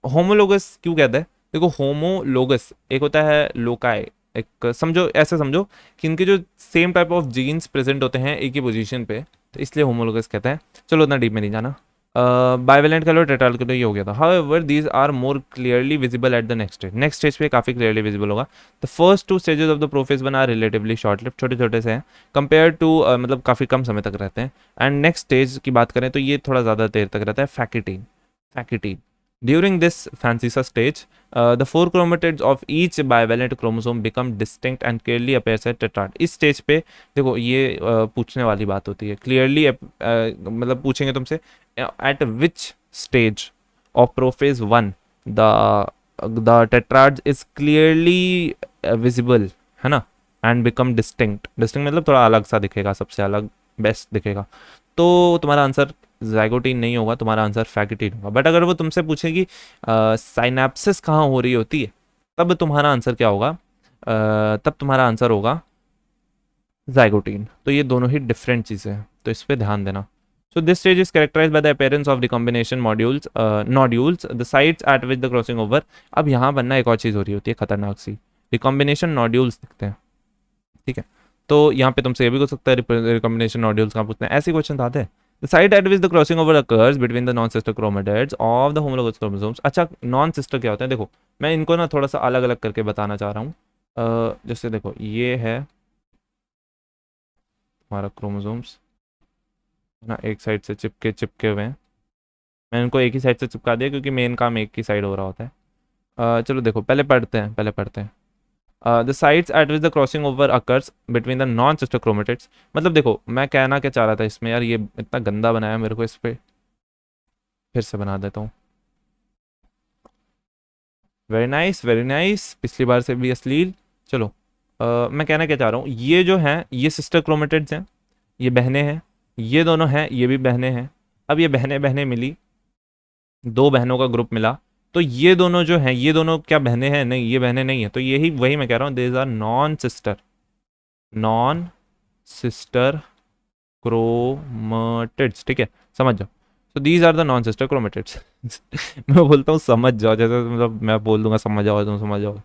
होमोलोगस क्यों कहते हैं? देखो होमोलोगस एक होता है लोकाई, एक समझो, ऐसे समझो कि इनके जो same type of genes present होते हैं एक ही पोजीशन पे, तो इसलिए होमोलोगस कहते हैं। चलो उतना डीप में नहीं जाना। बाइवेलेंट कह लो, टेट्राल कह लो, ये हो गया था। However these are more clearly visible at the next stage. Next stage पे काफी क्लियरली विजिबल होगा। The first two stages of the prophase one are relatively short lived, छोटे छोटे से हैं कंपेयर टू, मतलब काफी कम समय तक रहते हैं। एंड नेक्स्ट स्टेज की बात करें तो ये थोड़ा ज्यादा देर तक रहता है, फैकिटीन। फैकिटीन during this Francisca stage, the four chromatids of each bivalent chromosome become distinct and clearly appears as tetrad. इस स्टेज पे देखो ये पूछने वाली बात होती है, क्लियरली मतलब पूछेंगे तुमसे at which stage of prophase 1 the tetrad is clearly visible, है ना, and become distinct. distinct मतलब थोड़ा अलग सा दिखेगा, सबसे अलग, बेस्ट दिखेगा। तो तुम्हारा आंसर जाइगोटीन नहीं होगा, तुम्हारा आंसर फैगिटीन होगा। बट अगर वो तुमसे पूछेगी साइनेप्सिस कहाँ हो रही होती है, तब तुम्हारा आंसर क्या होगा? तब तुम्हारा आंसर होगा जाइगोटीन। तो ये दोनों ही डिफरेंट चीज़ें हैं, तो इस पर ध्यान देना। So this stage is characterized by the appearance of recombination nodules, the sites at which the crossing over। अब यहाँ बनना एक और चीज़ हो रही होती है खतरनाक सी, रिकॉम्बिनेशन नॉड्यूल्स दिखते हैं। ठीक है, तो यहाँ पे तुमसे ये भी हो सकता है रिकॉम्बिनेशन नॉड्यूल्स कहाँ पूछते हैं, ऐसे क्वेश्चन आते हैं। The site at which the crossing over occurs between the non-sister chromatids of the homologous chromosomes। अच्छा, नॉन सिस्टर क्या होते हैं? देखो मैं इनको ना थोड़ा सा अलग अलग करके बताना चाह रहा हूँ। जैसे देखो ये है हमारा क्रोमोसोम्स ना, एक साइड से चिपके चिपके हुए हैं। मैंने इनको एक ही साइड से चिपका दिया क्योंकि मेन काम एक ही साइड हो रहा होता है। चलो देखो पहले पढ़ते हैं। The sites eight which the crossing over occurs between the non sister chromatids. मतलब देखो मैं कहना क्या चाह रहा था इसमें, यार ये इतना गंदा बनाया मेरे को, इस पर फिर से बना देता हूँ। वेरी नाइस वेरी नाइस, पिछली बार से भी अश्लील। चलो मैं कहना क्या चाह रहा हूँ, ये जो हैं ये सिस्टर क्रोमेटिड्स हैं, ये बहनें हैं, ये दोनों हैं, ये भी बहनें हैं। अब ये बहनें बहनें मिली, दो बहनों का ग्रुप मिला, तो ये दोनों जो हैं ये दोनों क्या बहनें हैं? नहीं, ये बहनें नहीं है। तो यही वही मैं कह रहा हूँ, these are non sister chromatids. ठीक है, समझ जाओ। तो these are the non sister chromatids. मैं बोलता हूँ समझ जाओ, जैसे मतलब मैं बोल दूंगा समझ जाओ, तुम समझ जाओ।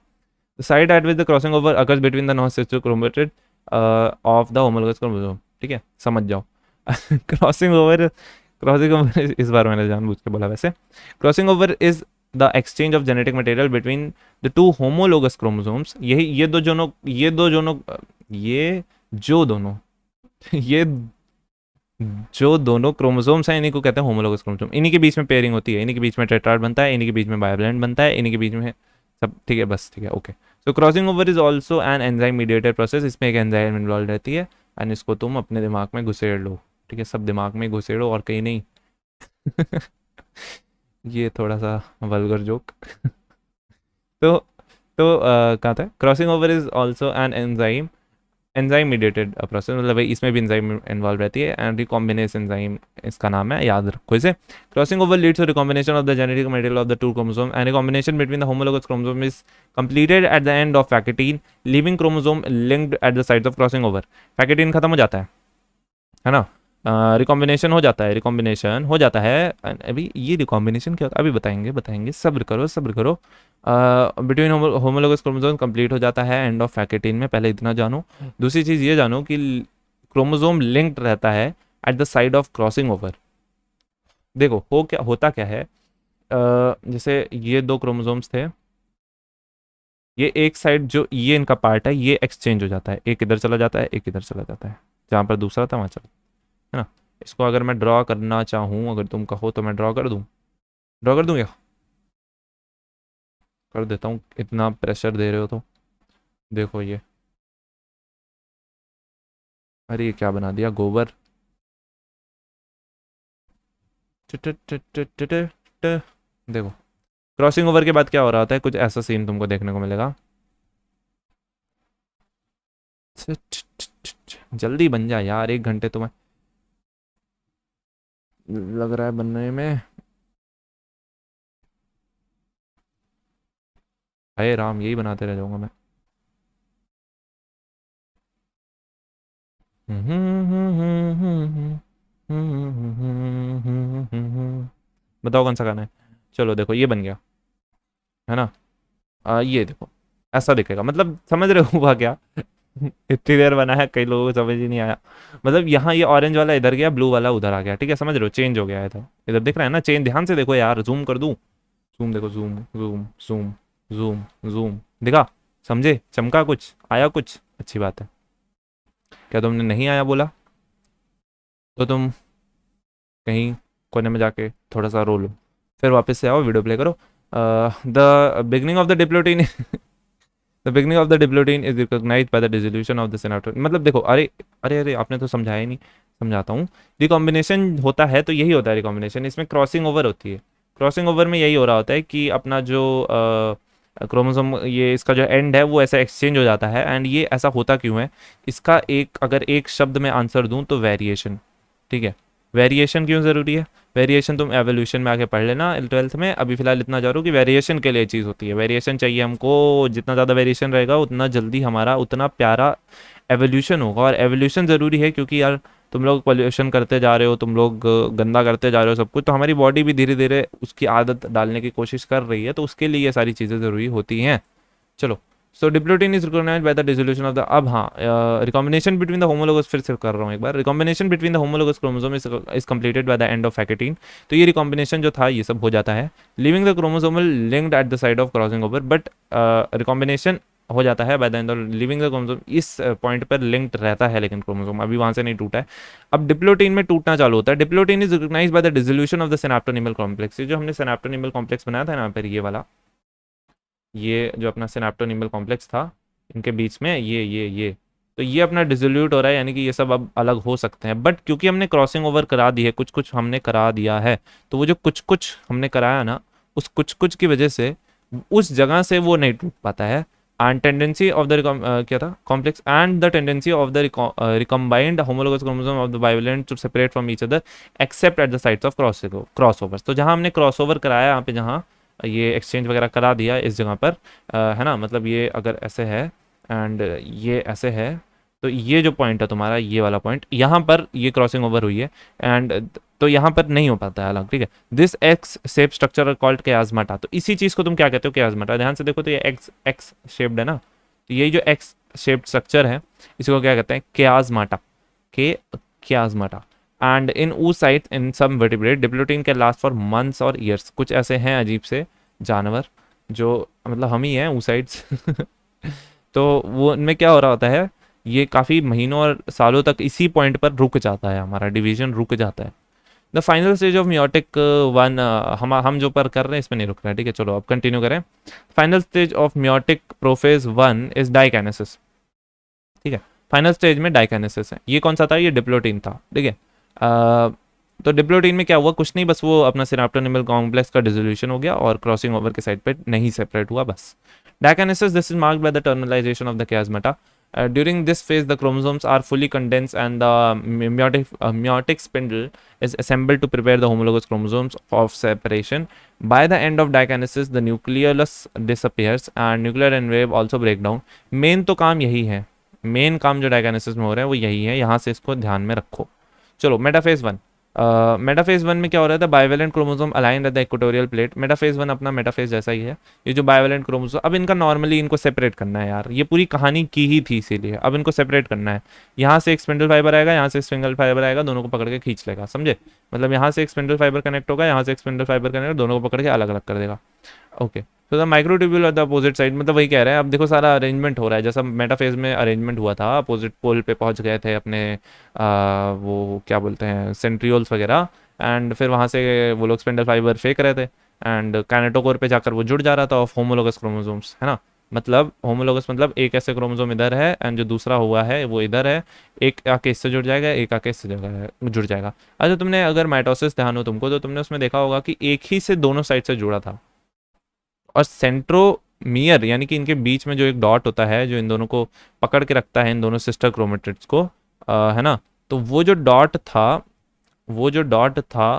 The site at which the crossing over occurs between the non-sister chromatid of the homologous chromosome, ठीक है, समझ जाओ। क्रॉसिंग ओवर इस बार मैंने जानबूझ के बोला वैसे। Crossing over is the exchange of genetic material between the two homologous chromosomes. यही ये जो दोनों ये जो दोनों क्रोमोसोम्स हैं इन्हीं को कहते हैं होमोलोगस क्रोमोसोम। इन्हीं के बीच में पेयरिंग होती है, इन्हीं के बीच में टेट्राड बनता है, इन्हीं के बीच में बाइवैलेंट बनता है, इन्हीं के बीच में सब, ठीक है, बस ठीक है, okay. So crossing over is also an enzyme mediated process. इसमें एक एंजाइम इन्वॉल्व रहती है एंड इसको तुम अपने दिमाग में घुसेड़ लो, ठीक है, सब दिमाग में घुसेड़ो और कहीं नहीं। ये थोड़ा सा वल्गर जोक। तो कहा था crossing over is also an enzyme mediated process, मतलब भाई इसमें भी एंजाइम इन्वॉल्व रहती है एंड रिकॉम्बिनेस एंजाइम इसका नाम है, याद रखो इसे। Crossing over leads to recombination of the genetic material of the two chromosome and recombination between the homologous chromosome is completed at the end of pachytene leaving chromosome linked at the sides of crossing over. Pachytene खत्म हो जाता है ना, recombination हो जाता है। अभी ये रिकॉम्बिनेशन क्या होता है अभी बताएंगे, सब्र करो। बिटवीन होमोलोगस क्रोमोसोम कंप्लीट हो जाता है एंड ऑफ फैकेटीन में, पहले इतना जानो। दूसरी चीज़ ये जानो कि क्रोमोसोम लिंक्ड रहता है at the side of crossing over. देखो होता क्या है, जैसे ये दो क्रोमोसोम्स थे, ये एक साइड जो ये इनका पार्ट है ये एक्सचेंज हो जाता है, एक इधर चला जाता है, एक इधर चला जाता है, जहाँ पर दूसरा था वहाँ चला, है ना। इसको अगर मैं ड्रॉ करना चाहूँ, अगर तुम कहो तो मैं ड्रॉ कर दूँ क्या? कर देता हूँ, इतना प्रेशर दे रहे हो तो। देखो ये, अरे ये क्या बना दिया, गोबर। ट- ट- ट- ट- ट- ट- ट- देखो क्रॉसिंग ओवर के बाद क्या हो रहा होता है, कुछ ऐसा सीन तुमको देखने को मिलेगा। जल्दी बन जा यार, 1 घंटे तुम्हें लग रहा है बनने में। हाय राम, यही बनाते रह जाऊंगा मैं। बताओ कौन सा गाना है। चलो देखो ये बन गया, है ना। ये देखो ऐसा दिखेगा, मतलब समझ रहे हो हुआ क्या। इतनी देर बना है, कई लोगों को समझ ही नहीं आया। मतलब यहाँ ये ऑरेंज वाला इधर गया, ब्लू वाला उधर आ गया, ठीक है, समझ रहे हो, चेंज हो गया है। तो इधर दिख रहा है ना चेंज, ध्यान से देखो यार, जूम कर दूं, जूम देखो, zoom zoom zoom zoom zoom, दिखा, समझे, चमका कुछ, आया कुछ, अच्छी बात है। क्या तुमने नहीं आया बोला तो तुम कहीं कोने में जाके थोड़ा सा रो लो, फिर वापस से आओ, वीडियो प्ले करो। The beginning of the diplotene the beginning of the diplotene is recognised by the dissolution of the synapton. मतलब देखो, अरे आपने तो समझाया ही नहीं, समझाता हूँ। रिकॉम्बिनेशन होता है तो यही होता है रिकॉम्बिनेशन, इसमें क्रॉसिंग ओवर होती है। क्रॉसिंग ओवर में यही हो रहा होता है कि अपना जो क्रोमोसोम, ये इसका जो एंड है वो ऐसा एक्सचेंज हो जाता है। एंड ये ऐसा होता क्यों है, इसका एक अगर एक शब्द में आंसर दूं तो वेरिएशन, ठीक है। वेरिएशन क्यों ज़रूरी है, वेरिएशन तुम एवोल्यूशन में आके पढ़ लेना 12th में, अभी फिलहाल इतना जा रहा हूँ कि वेरिएशन के लिए चीज़ होती है, वेरिएशन चाहिए हमको, जितना ज़्यादा वेरिएशन रहेगा उतना जल्दी हमारा उतना प्यारा एवोल्यूशन होगा। और एवोल्यूशन ज़रूरी है क्योंकि यार तुम लोग पोल्यूशन करते जा रहे हो, तुम लोग गंदा करते जा रहे हो सब कुछ, तो हमारी बॉडी भी धीरे धीरे उसकी आदत डालने की कोशिश कर रही है, तो उसके लिए ये सारी चीज़ें ज़रूरी होती हैं। चलो, so diplotene is recognised by the dissolution of the, अब हाँ, रिकॉम्बिनेशन बिटवीन द होमोलोगस, फिर से कर रहा हूँ एक बार, recombination between the homologous chromosome is completed by the end of pachytene. तो ये रिकॉम्बिनेशन जो था ये सब हो जाता है, living the chromosomal linked at the side of crossing over, but recombination हो जाता है bye the end of living the chromosome, इस पॉइंट पर लिंक्ड रहता है लेकिन क्रोमोसोम अभी वहां से नहीं टूटा है। अब डिप्लोटीन में टूटना चालू होता है। Diplotene is recognised by the dissolution of the synaptonemal complex. ये जो हमने सिनेप्टोनिमल कॉम्प्लेक्स बनाया था यहाँ पर, ये वाला, ये जो अपना सिनेप्टोनिमल कॉम्प्लेक्स था, इनके बीच में ये तो ये अपना डिसोल्यूट हो रहा है, यानी कि ये सब अब अलग हो सकते हैं। बट क्योंकि हमने क्रॉसिंग ओवर करा दी है, कुछ कुछ हमने करा दिया है, तो वो जो कुछ कुछ हमने कराया ना, उस कुछ कुछ की वजह से उस जगह से वो नहीं टूट पाता है। एंड टेंडेंसी ऑफ द क्या था, complex and the tendency of the recombined homologous chromosome of the bivalent to separate from each other except at the sites of crossovers. तो जहाँ हमने क्रॉस ओवर कराया, यहाँ पे जहाँ ये एक्सचेंज वगैरह करा दिया इस जगह पर, है ना, मतलब ये अगर ऐसे है एंड ये ऐसे है, तो ये जो पॉइंट है तुम्हारा, ये वाला पॉइंट, यहाँ पर ये क्रॉसिंग ओवर हुई है, एंड तो यहाँ पर नहीं हो पाता है अलग, ठीक है। This X shape structure called chiasmata, तो इसी चीज़ को तुम क्या कहते हो, क्याज़माटा। ध्यान से देखो तो ये एक्स एक्स शेप्ड है ना, तो यही जो एक्स शेप्ड स्ट्रक्चर है इसको क्या कहते हैं, क्याज़माटा, के chiasmata. And in oocytes in some vertebrate diplotene can last for months और ईयर्स। कुछ ऐसे हैं अजीब से जानवर जो मतलब हम ही हैं oocytes तो वो उनमें क्या हो रहा होता है, ये काफ़ी महीनों और सालों तक इसी पॉइंट पर रुक जाता है, हमारा डिवीजन रुक जाता है। The final stage of meiotic one, हम जो पर कर रहे हैं इसमें नहीं रुक रहा है, ठीक है। चलो अब कंटिन्यू करें। Final stage of meiotic prophase one is diakinesis, ठीक है। फाइनल स्टेज में डाइकाइनेसिस है। ये कौन सा था, ये डिप्लोटीन था, ठीक है। तो डिप्लोटीन में क्या हुआ, कुछ नहीं, बस वो अपना सिनाप्टोनिमल कॉम्प्लेक्स का डिसोल्यूशन हो गया और क्रॉसिंग ओवर के साइड पे नहीं सेपरेट हुआ, बस। Dikinesis, this is marked by the terminalization of the chiasmata. During this phase, the chromosomes are fully condensed and the meiotic spindle is assembled to prepare the homologous chromosomes of separation. By the end of dikinesis, the nucleolus disappears and nuclear envelope also break down. Main तो काम यही है, main काम जो diakinesis में हो रहा है वो यही है, यहाँ से इसको ध्यान में रखो। चलो मेटाफेज वन। मेटाफेज वन में क्या हो रहा था, bivalent chromosome align at the equatorial plate. Metaphase one अपना मेटाफेज जैसा ही है। ये जो बाइवेलेंट क्रोमोसोम, अब इनका नॉर्मली इनको सेपरेट करना है यार, ये पूरी कहानी की ही थी इसीलिए, अब इनको सेपरेट करना है। यहाँ से एक स्पिंडल फाइबर आएगा, यहाँ से एक स्पिंडल फाइबर आएगा, दोनों को पकड़ के खींच लेगा, समझे। मतलब यहाँ से एक स्पिंडल फाइबर कनेक्ट होगा, यहाँ से एक स्पिंडल फाइबर कनेक्ट, दोनों को पकड़ के अलग अलग कर देगा। ओके, तो the microtubule of the opposite side, मतलब वही कह रहे हैं। अब देखो सारा अरेंजमेंट हो रहा है जैसा मेटाफेज में अरेंजमेंट हुआ था, अपोजिट पोल पे पहुंच गए थे अपने वो क्या बोलते हैं, सेंट्रियोल्स वगैरह, एंड फिर वहाँ से वो लोग स्पिंडल फाइबर फेंक रहे थे, एंड काइनेटोकोर पे जाकर वो जुड़ जा रहा था ऑफ होमोलोगस क्रोमोसोम्स, है ना। मतलब होमोलोगस मतलब एक ऐसे क्रोमोसोम इधर है एंड जो दूसरा हुआ है वो इधर है, एक आके इससे जुड़ जाएगा, एक आके इससे जुड़ जाएगा। अच्छा, तुमने अगर माइटोसिस ध्यान हो तुमको, तो तुमने उसमें देखा होगा कि एक ही से दोनों साइड से जुड़ा था, और सेंट्रोमियर यानी कि इनके बीच में जो एक डॉट होता है जो इन दोनों को पकड़ के रखता है, इन दोनों सिस्टर क्रोमेटिड्स को, है ना। तो वो जो डॉट था,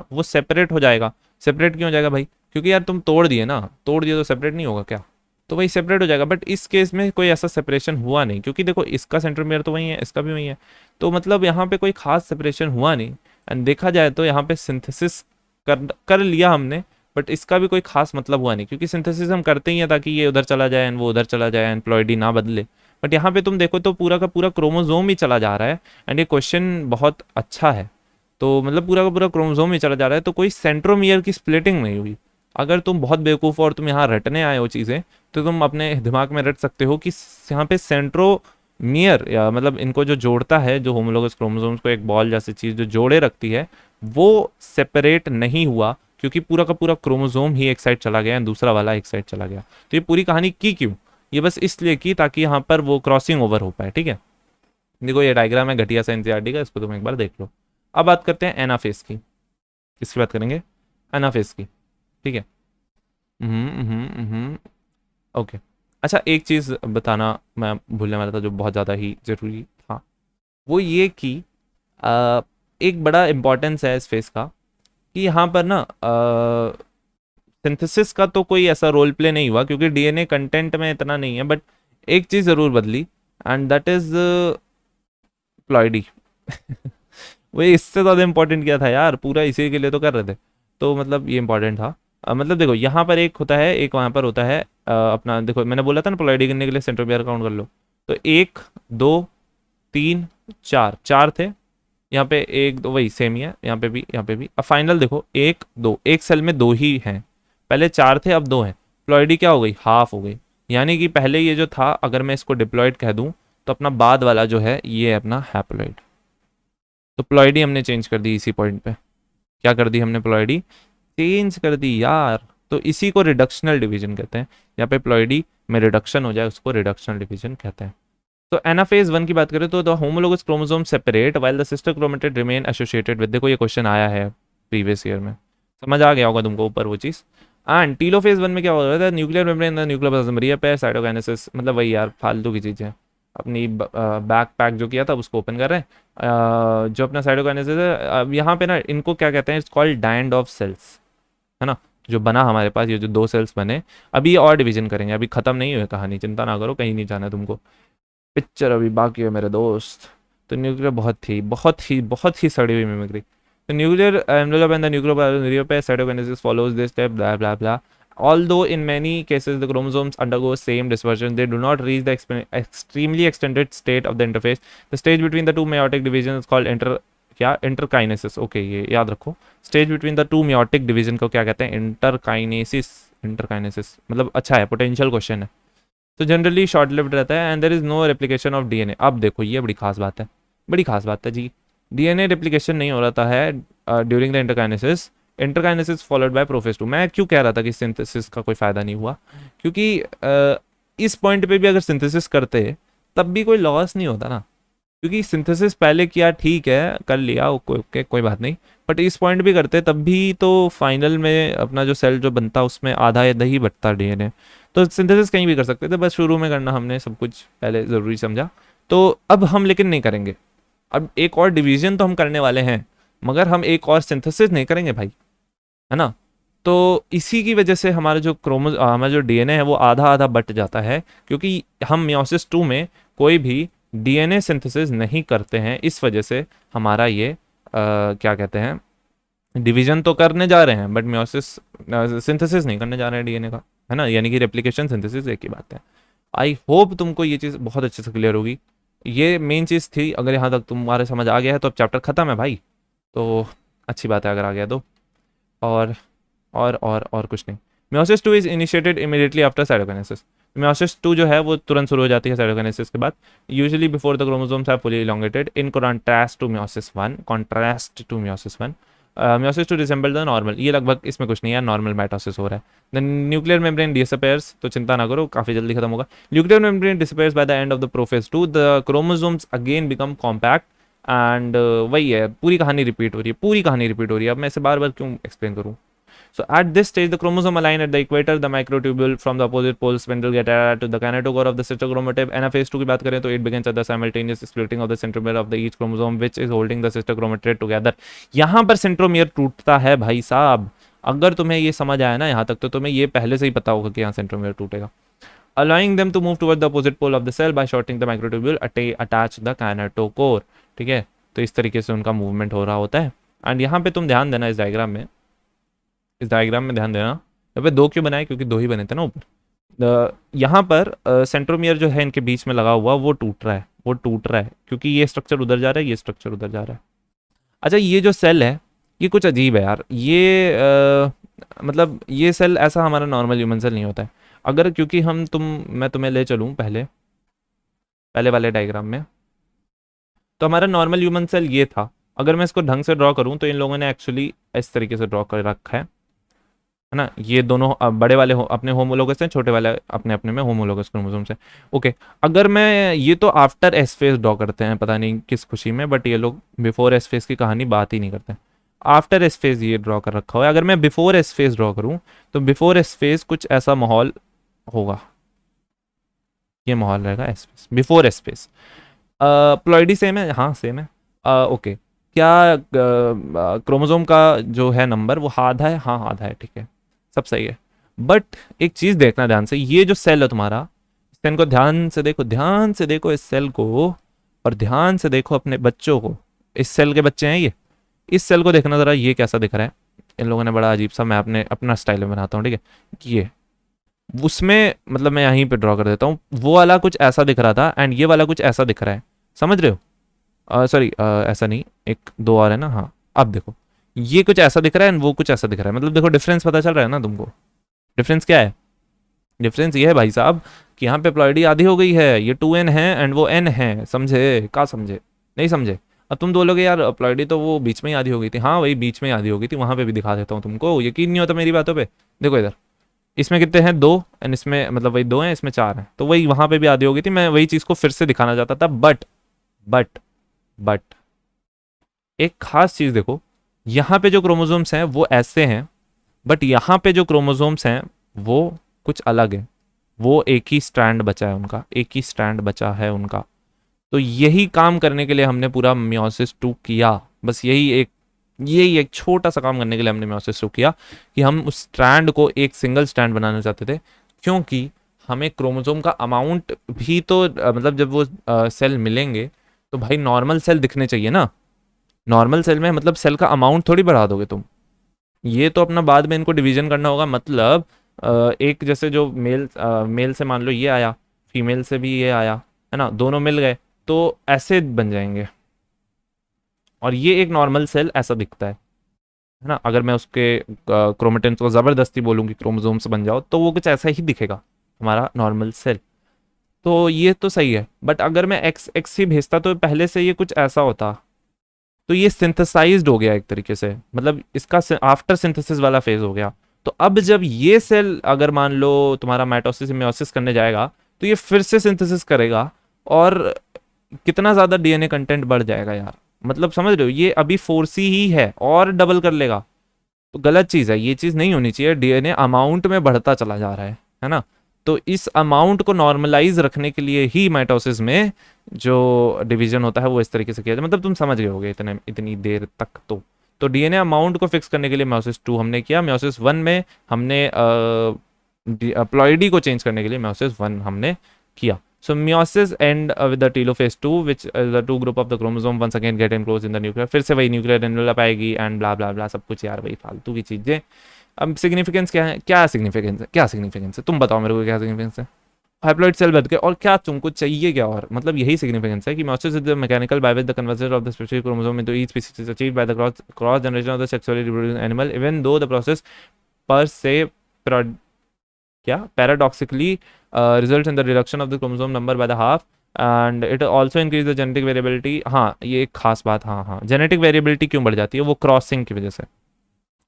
वो सेपरेट हो जाएगा। सेपरेट क्यों हो जाएगा भाई, क्योंकि यार तुम तोड़ दिए ना, तोड़ दिए तो सेपरेट नहीं होगा क्या, तो वही सेपरेट हो जाएगा। बट इस केस में कोई ऐसा सेपरेशन हुआ नहीं, क्योंकि देखो इसका सेंट्रोमियर तो वही है, इसका भी वही है, तो मतलब यहाँ पे कोई खास सेपरेशन हुआ नहीं। एंड देखा जाए तो यहाँ पे सिंथेसिस कर लिया हमने, बट इसका भी कोई खास मतलब हुआ नहीं, क्योंकि सिंथेसिस हम करते ही हैं ताकि ये उधर चला जाए एंड वो उधर चला जाए एंड प्लॉइडी ना बदले। बट यहाँ पे तुम देखो तो पूरा का पूरा क्रोमोजोम ही चला जा रहा है, एंड ये क्वेश्चन बहुत अच्छा है। तो मतलब पूरा का पूरा क्रोमोसोम ही चला जा रहा है, तो कोई सेंट्रोमियर की स्प्लिटिंग नहीं हुई। अगर तुम बहुत बेवकूफ़ और तुम यहाँ रटने आए हो चीज़ें, तो तुम अपने दिमाग में रट सकते हो कि यहाँ पे सेंट्रोमियर या मतलब इनको जो जोड़ता है, जो होमोलोगस क्रोमोसोम्स को एक बॉल जैसी चीज़ जो जोड़े रखती है, वो सेपरेट नहीं हुआ, क्योंकि पूरा का पूरा क्रोमोसोम ही एक साइड चला गया, दूसरा वाला एक साइड चला गया। तो ये पूरी कहानी की क्यों, ये बस इसलिए की ताकि यहाँ पर वो क्रॉसिंग ओवर हो पाए, ठीक है। देखो ये डायग्राम है घटिया सा एनसीईआरटी का, इसको तुम एक बार देख लो। अब बात करते हैं एनाफेज की, किसकी बात करेंगे, एनाफेज की, ठीक है। ओके। अच्छा, एक चीज़ बताना मैं भूलने वाला था जो बहुत ज़्यादा ही ज़रूरी था, वो ये कि एक बड़ा इम्पोर्टेंस है इस फेज का, कि यहाँ पर ना सिंथेसिस का तो कोई ऐसा रोल प्ले नहीं हुआ, क्योंकि डीएनए कंटेंट में इतना नहीं है, बट एक चीज़ ज़रूर बदली, एंड दैट इज़ प्लॉइडी वो इससे ज़्यादा इंपॉर्टेंट क्या था यार, पूरा इसी के लिए तो कर रहे थे, तो मतलब ये इंपॉर्टेंट था। मतलब देखो यहाँ पर एक होता है, एक वहाँ पर होता है, अपना देखो मैंने बोला था ना प्लॉइडी करने के लिए सेंट्रोमियर काउंट कर लो, तो 1 2 3 4 4 थे यहाँ पे, एक दो वही सेम ही है यहाँ पे भी, यहाँ पे भी। अब फाइनल देखो 1 2, एक सेल में 2 ही हैं, पहले 4 थे अब 2 हैं, प्लॉइडी क्या हो गई, हाफ हो गई। यानी कि पहले ये जो था, अगर मैं इसको डिप्लॉइड कह दूं, तो अपना बाद वाला जो है ये अपना हैप्लॉइड। तो प्लॉइडी हमने चेंज कर दी इसी पॉइंट पे, क्या कर दी हमने, प्लॉइडी चेंज कर दी यार। तो इसी को रिडक्शनल डिवीजन कहते हैं, यहाँ पे प्लॉइडी में रिडक्शन हो जाए उसको रिडक्शनल डिवीजन कहते हैं। तो एनाफेज वन की बात करें तो the homologous chromosome separate while the sister chromatid remain associated with, देखो ये क्वेश्चन आया है प्रीवियस ईयर में, समझ आ गया होगा तुमको ऊपर वो चीज़। एंड टीलोफेज वन में क्या हो रहा था, nuclear membrane the nucleoplasm reappear cytokinesis, मतलब वही यार फालतू की चीज़ है, अपनी बैक पैक जो किया था उसको ओपन कर रहे हैं। जो अपना साइटोकाइनेसिस है, अब यहाँ पे ना इनको क्या कहते हैं, इट्स कॉल्ड डाइंड ऑफ सेल्स, है ना। जो बना हमारे पास ये जो 2 सेल्स बने, अभी और डिवीजन करेंगे, अभी खत्म नहीं हुई कहानी, चिंता ना करो, कहीं नहीं जाना तुमको। पिक्चर अभी बाकी है मेरे दोस्त। तो न्यूक्लियर बहुत ही सड़ी हुई मिमिक्री। तो न्यूक्लियर एनवेलप एंड द न्यूक्लियोपेस cytokinesis follows this step blah blah blah. Although in many cases the chromosomes undergo same dispersion, they do not reach the extremely extended state of the interface. The stage between the two meiotic divisions is called interkinesis. Okay, ये याद रखो। Stage between the two meiotic division को क्या कहते हैं? Interkinesis मतलब अच्छा है, पोटेंशियल क्वेश्चन है। तो जनरली शॉर्ट लिव्ड रहता है and there is no replication of DNA. अब देखो ये बड़ी खास बात है, बड़ी खास बात है जी। डीएनए रेप्लिकेशन नहीं हो रहा है during the interkinesis followed by prophase 2। मैं क्यों कह रहा था कि सिंथेसिस का कोई फायदा नहीं हुआ? क्योंकि इस पॉइंट पे भी अगर सिंथेसिस करते तब भी कोई लॉस नहीं होता ना, क्योंकि सिंथेसिस पहले किया, ठीक है कर लिया, कोई बात नहीं, बट इस पॉइंट भी करते तब भी तो फाइनल में अपना जो सेल जो बनता उसमें आधा या ही बचता डीएनए। तो सिंथेसिस कहीं भी कर सकते थे, बस शुरू में करना हमने सब कुछ पहले ज़रूरी समझा। तो अब हम लेकिन नहीं करेंगे। अब एक और डिवीजन तो हम करने वाले हैं, मगर हम एक और सिंथेसिस नहीं करेंगे भाई, है ना। तो इसी की वजह से हमारा जो डीएनए है वो आधा आधा बट जाता है, क्योंकि हम मियोसिस 2 में कोई भी डीएनए सिंथेसिस नहीं करते हैं। इस वजह से हमारा ये क्या कहते हैं, डिवीजन तो करने जा रहे हैं बट मियोसिस सिंथेसिस नहीं करने जा रहे हैं डीएनए का, है ना। यानी कि रेप्लिकेशन सिंथेसिस एक ही बात है। आई होप तुमको ये चीज़ बहुत अच्छे से क्लियर होगी। ये मेन चीज़ थी। अगर यहाँ तक तुम्हारे समझ आ गया है तो अब चैप्टर ख़त्म है भाई, तो अच्छी बात है अगर आ गया तो। और और कुछ नहीं। Meiosis 2 is initiated immediately after cytokinesis. Meiosis 2 जो है वो तुरंत शुरू हो जाती है साइटोकाइनेसिस के बाद, usually before the chromosomes are fully elongated in contrast to meiosis 1। Meiosis 2 resemble the normal. ये लगभग इसमें कुछ नहीं है, नॉर्मल माइटोसिस हो रहा है। द न्यूक्लियर मेम्ब्रेन डिसअपेयर्स, तो चिंता ना करो काफ़ी जल्दी खत्म होगा। Nuclear membrane disappears by the end of the prophase 2। The chromosomes again become compact and वही है, पूरी कहानी रिपीट हो रही है। अब मैं इसे बार बार क्यों एक्सप्लेन करूँ? So at this stage, the chromosome align at the equator. The microtubule from the opposite pole spindle get added to the kinetochore of the sister chromatid. Anaphase 2 की बात करें तो it begins at the simultaneous splitting of the centromere of the each chromosome, which is holding the sister chromatid together. यहाँ पर centromere टूटता है भाई साहब। अगर तुम्हें ये समझ आया ना यहाँ तक, तो तुम्हें ये पहले से ही पता होगा कि यहाँ सेंट्रोमियर टूटेगा। Allowing them to move toward the opposite pole of the cell by shortening the microtubule attached the kinetochore। ठीक है, तो इस तरीके से उनका मूवमेंट हो रहा होता है। एंड यहाँ पे तुम ध्यान देना, इस डायग्राम में ध्यान देना। यहाँ पे दो क्यों बनाए? क्योंकि दो ही बने थे ना ऊपर। यहाँ पर सेंट्रोमियर जो है इनके बीच में लगा हुआ वो टूट रहा है क्योंकि ये स्ट्रक्चर उधर जा रहा है, ये स्ट्रक्चर उधर जा रहा है। अच्छा, ये जो सेल है ये कुछ अजीब है यार। ये मतलब ये सेल ऐसा हमारा नॉर्मल ह्यूमन सेल नहीं होता है। अगर क्योंकि मैं तुम्हें ले चलूँ पहले वाले डायग्राम में, तो हमारा नॉर्मल ह्यूमन सेल ये था। अगर मैं इसको ढंग से ड्रॉ करूँ तो इन लोगों ने एक्चुअली इस तरीके से ड्रॉ कर रखा है ना। ये दोनों बड़े वाले अपने होमोलोगस हैं, छोटे वाले अपने अपने में होमोलोगस क्रोमोसोम से। ओके, अगर मैं ये तो आफ्टर एस फेज ड्रॉ करते हैं, पता नहीं किस खुशी में, बट ये लोग बिफोर एस फेज की कहानी बात ही नहीं करते। आफ्टर एस फेज ये ड्रॉ कर रखा हुआ है। अगर मैं बिफोर एस फेज ड्रॉ करूँ तो बिफोर एस फेज कुछ ऐसा माहौल होगा, ये माहौल रहेगा S phase, before S phase. Ploidy same है? हाँ सेम है। ओके, क्या क्रोमोसोम का जो है नंबर वो आधा है? हाँ आधा है, ठीक है, सब सही है। बट एक चीज देखना ध्यान से, ये जो सेल है तुम्हारा, इस सेल को ध्यान से देखो इस सेल को, और ध्यान से देखो अपने बच्चों को। इस सेल के बच्चे हैं ये। इस सेल को देखना जरा, ये कैसा दिख रहा है? इन लोगों ने बड़ा अजीब सा, मैं अपना स्टाइल में बनाता हूँ, ठीक है। ये उसमें मतलब मैं यहीं पे ड्रॉ कर देता हूँ। वो वाला कुछ ऐसा दिख रहा था एंड ये वाला कुछ ऐसा दिख रहा है, समझ रहे हो? सॉरी, ऐसा नहीं, एक दो और है ना। हाँ, अब देखो ये कुछ ऐसा दिख रहा है एंड वो कुछ ऐसा दिख रहा है। मतलब देखो डिफरेंस पता चल रहा है ना तुमको? डिफरेंस क्या है? डिफरेंस ये है भाई साहब कि यहाँ पे प्लॉइडी आधी हो गई है, ये 2n है एंड वो n है। समझे? क्या समझे? नहीं समझे? अब तुम बोलोगे यार प्लॉइडी तो वो बीच में ही आधी हो गई थी। हाँ वही बीच में ही आधी हो गई थी, वहाँ पे भी दिखा देता हूँ तुमको, यकीन नहीं होता मेरी बातों पे। देखो इधर, इसमें कितने हैं? 2, एंड इसमें मतलब वही 2 हैं, इसमें 4 हैं, तो वही वहाँ पे भी आधी हो गई थी। मैं वही चीज़ को फिर से दिखाना चाहता था। बट एक खास चीज़ देखो, यहाँ पे जो क्रोमोसोम्स हैं वो ऐसे हैं, बट यहाँ पे जो क्रोमोसोम्स हैं वो कुछ अलग है। वो एक ही स्ट्रैंड बचा है उनका। तो यही काम करने के लिए हमने पूरा मियोसिस 2 किया। बस यही एक छोटा सा काम करने के लिए हमने मियोसिस 2 किया कि हम उस स्ट्रैंड को एक सिंगल स्ट्रैंड बनाना चाहते थे, क्योंकि हमें क्रोमोसोम का अमाउंट भी तो मतलब जब वो सेल मिलेंगे तो भाई नॉर्मल सेल दिखने चाहिए ना। नॉर्मल सेल में मतलब सेल का अमाउंट थोड़ी बढ़ा दोगे तुम। ये तो अपना बाद में इनको डिवीजन करना होगा। मतलब एक जैसे जो मेल से मान लो ये आया, फीमेल से भी ये आया, है ना, दोनों मिल गए तो ऐसे बन जाएंगे। और ये एक नॉर्मल सेल ऐसा दिखता है ना। अगर मैं उसके क्रोमेटिन को ज़बरदस्ती बोलूँ कि क्रोमोसोम्स बन जाओ तो वो कुछ ऐसा ही दिखेगा हमारा नॉर्मल सेल। तो ये तो सही है, बट अगर मैं एक्स एक्स ही भेजता तो पहले से ये कुछ ऐसा होता। तो ये सिंथेसाइज्ड हो गया एक तरीके से, मतलब इसका आफ्टर सिंथेसिस वाला फेज हो गया। तो अब जब ये सेल अगर मान लो तुम्हारा माइटोसिस मेयोसिस करने जाएगा तो ये फिर से सिंथेसिस करेगा, और कितना ज्यादा डीएनए कंटेंट बढ़ जाएगा यार। मतलब समझ रहे हो, ये अभी 4C ही है और डबल कर लेगा। तो गलत चीज है, ये चीज नहीं होनी चाहिए। डीएनए अमाउंट में बढ़ता चला जा रहा है ना। तो इस अमाउंट को नॉर्मलाइज रखने के लिए ही माइटोसिस में जो डिवीजन होता है वो इस तरीके से किया जाए। मतलब तुम समझ गए होगे इतने इतनी देर तक। तो डीएनए अमाउंट को फिक्स करने के लिए म्योसिस 2 हमने किया, म्योसिस 1 में हमने प्लॉइडी को चेंज करने के लिए म्योसिस 1 हमने किया। So meiosis end with the telophase 2, which the two group of the chromosome once again get enclosed in the nucleus। फिर से वही न्यूक्लियर एनवेलप आएगी एंड ब्ला ब्ला ब्ला सब कुछ यार, वही फालतू की चीजें। अब सिग्निफिकेंस क्या है, क्या सिग्निफिकेंस है, क्या सिग्निफिकेंस है, तुम बताओ मेरे को क्या सिग्निफिकेंस है। हाइप्लॉइड सेल बन के और क्या तुमको चाहिए क्या, और मतलब यही सिग्निफिकेंस है कि meiosis is the mechanical by which the conversion of the specific chromosome into each species is achieved by the cross generation of the sexually reproducing animal, even though the process per se क्या paradoxically results in the reduction of the chromosome number by the half and it also increase the genetic variability। हाँ ये एक खास बात, हाँ हाँ, genetic variability क्यों बढ़ जाती है, वो क्रॉसिंग की वजह से।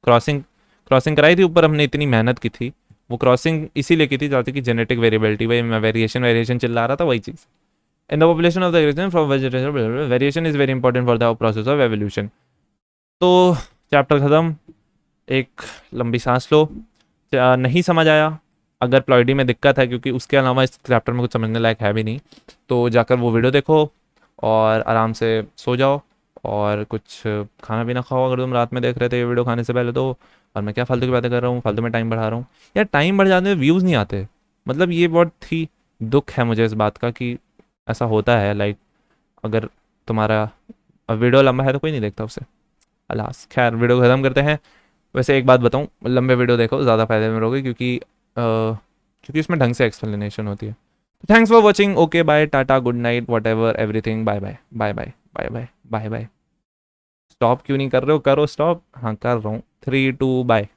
क्रॉसिंग क्रॉसिंग कराई थी ऊपर, हमने इतनी मेहनत की थी, वो क्रॉसिंग इसीलिए की थी ताकि कि जेनेटिक वेरिएबिलिटी, वही मैं वेरिएशन वेरिएशन चिल्ला रहा था, वही चीज़। In the population of the region from vegetation variation is very important for the process of evolution. तो चैप्टर खत्म, एक लंबी सांस लो। नहीं समझ आया, अगर प्लॉइडी में दिक्कत है, क्योंकि उसके अलावा इस चैप्टर में कुछ समझने लायक है भी नहीं, तो जाकर वो वीडियो देखो और आराम से सो जाओ और कुछ खाना पीना खाओ अगर तुम रात में देख रहे थे ये वीडियो खाने से पहले तो। और मैं क्या फालतू की बातें कर रहा हूँ, फालतू में टाइम बढ़ा रहा हूँ यार। टाइम बढ़ जाने में व्यूज़ नहीं आते, मतलब ये बहुत ही दुख है मुझे इस बात का कि ऐसा होता है। लाइक अगर तुम्हारा वीडियो लंबा है तो कोई नहीं देखता उसे। अलास खैर, वीडियो ख़त्म करते हैं। वैसे एक बात बताऊं, लंबे वीडियो देखो, ज़्यादा फायदे में रहोगे, क्योंकि इसमें ढंग से एक्सप्लेनेशन होती है। Thanks for watching, okay bye, tata, good night, whatever everything, bye bye bye bye bye bye bye bye. Stop क्यों नहीं कर रहे हो, करो स्टॉप। हाँ कर रहा हूँ, 3 2 बाय।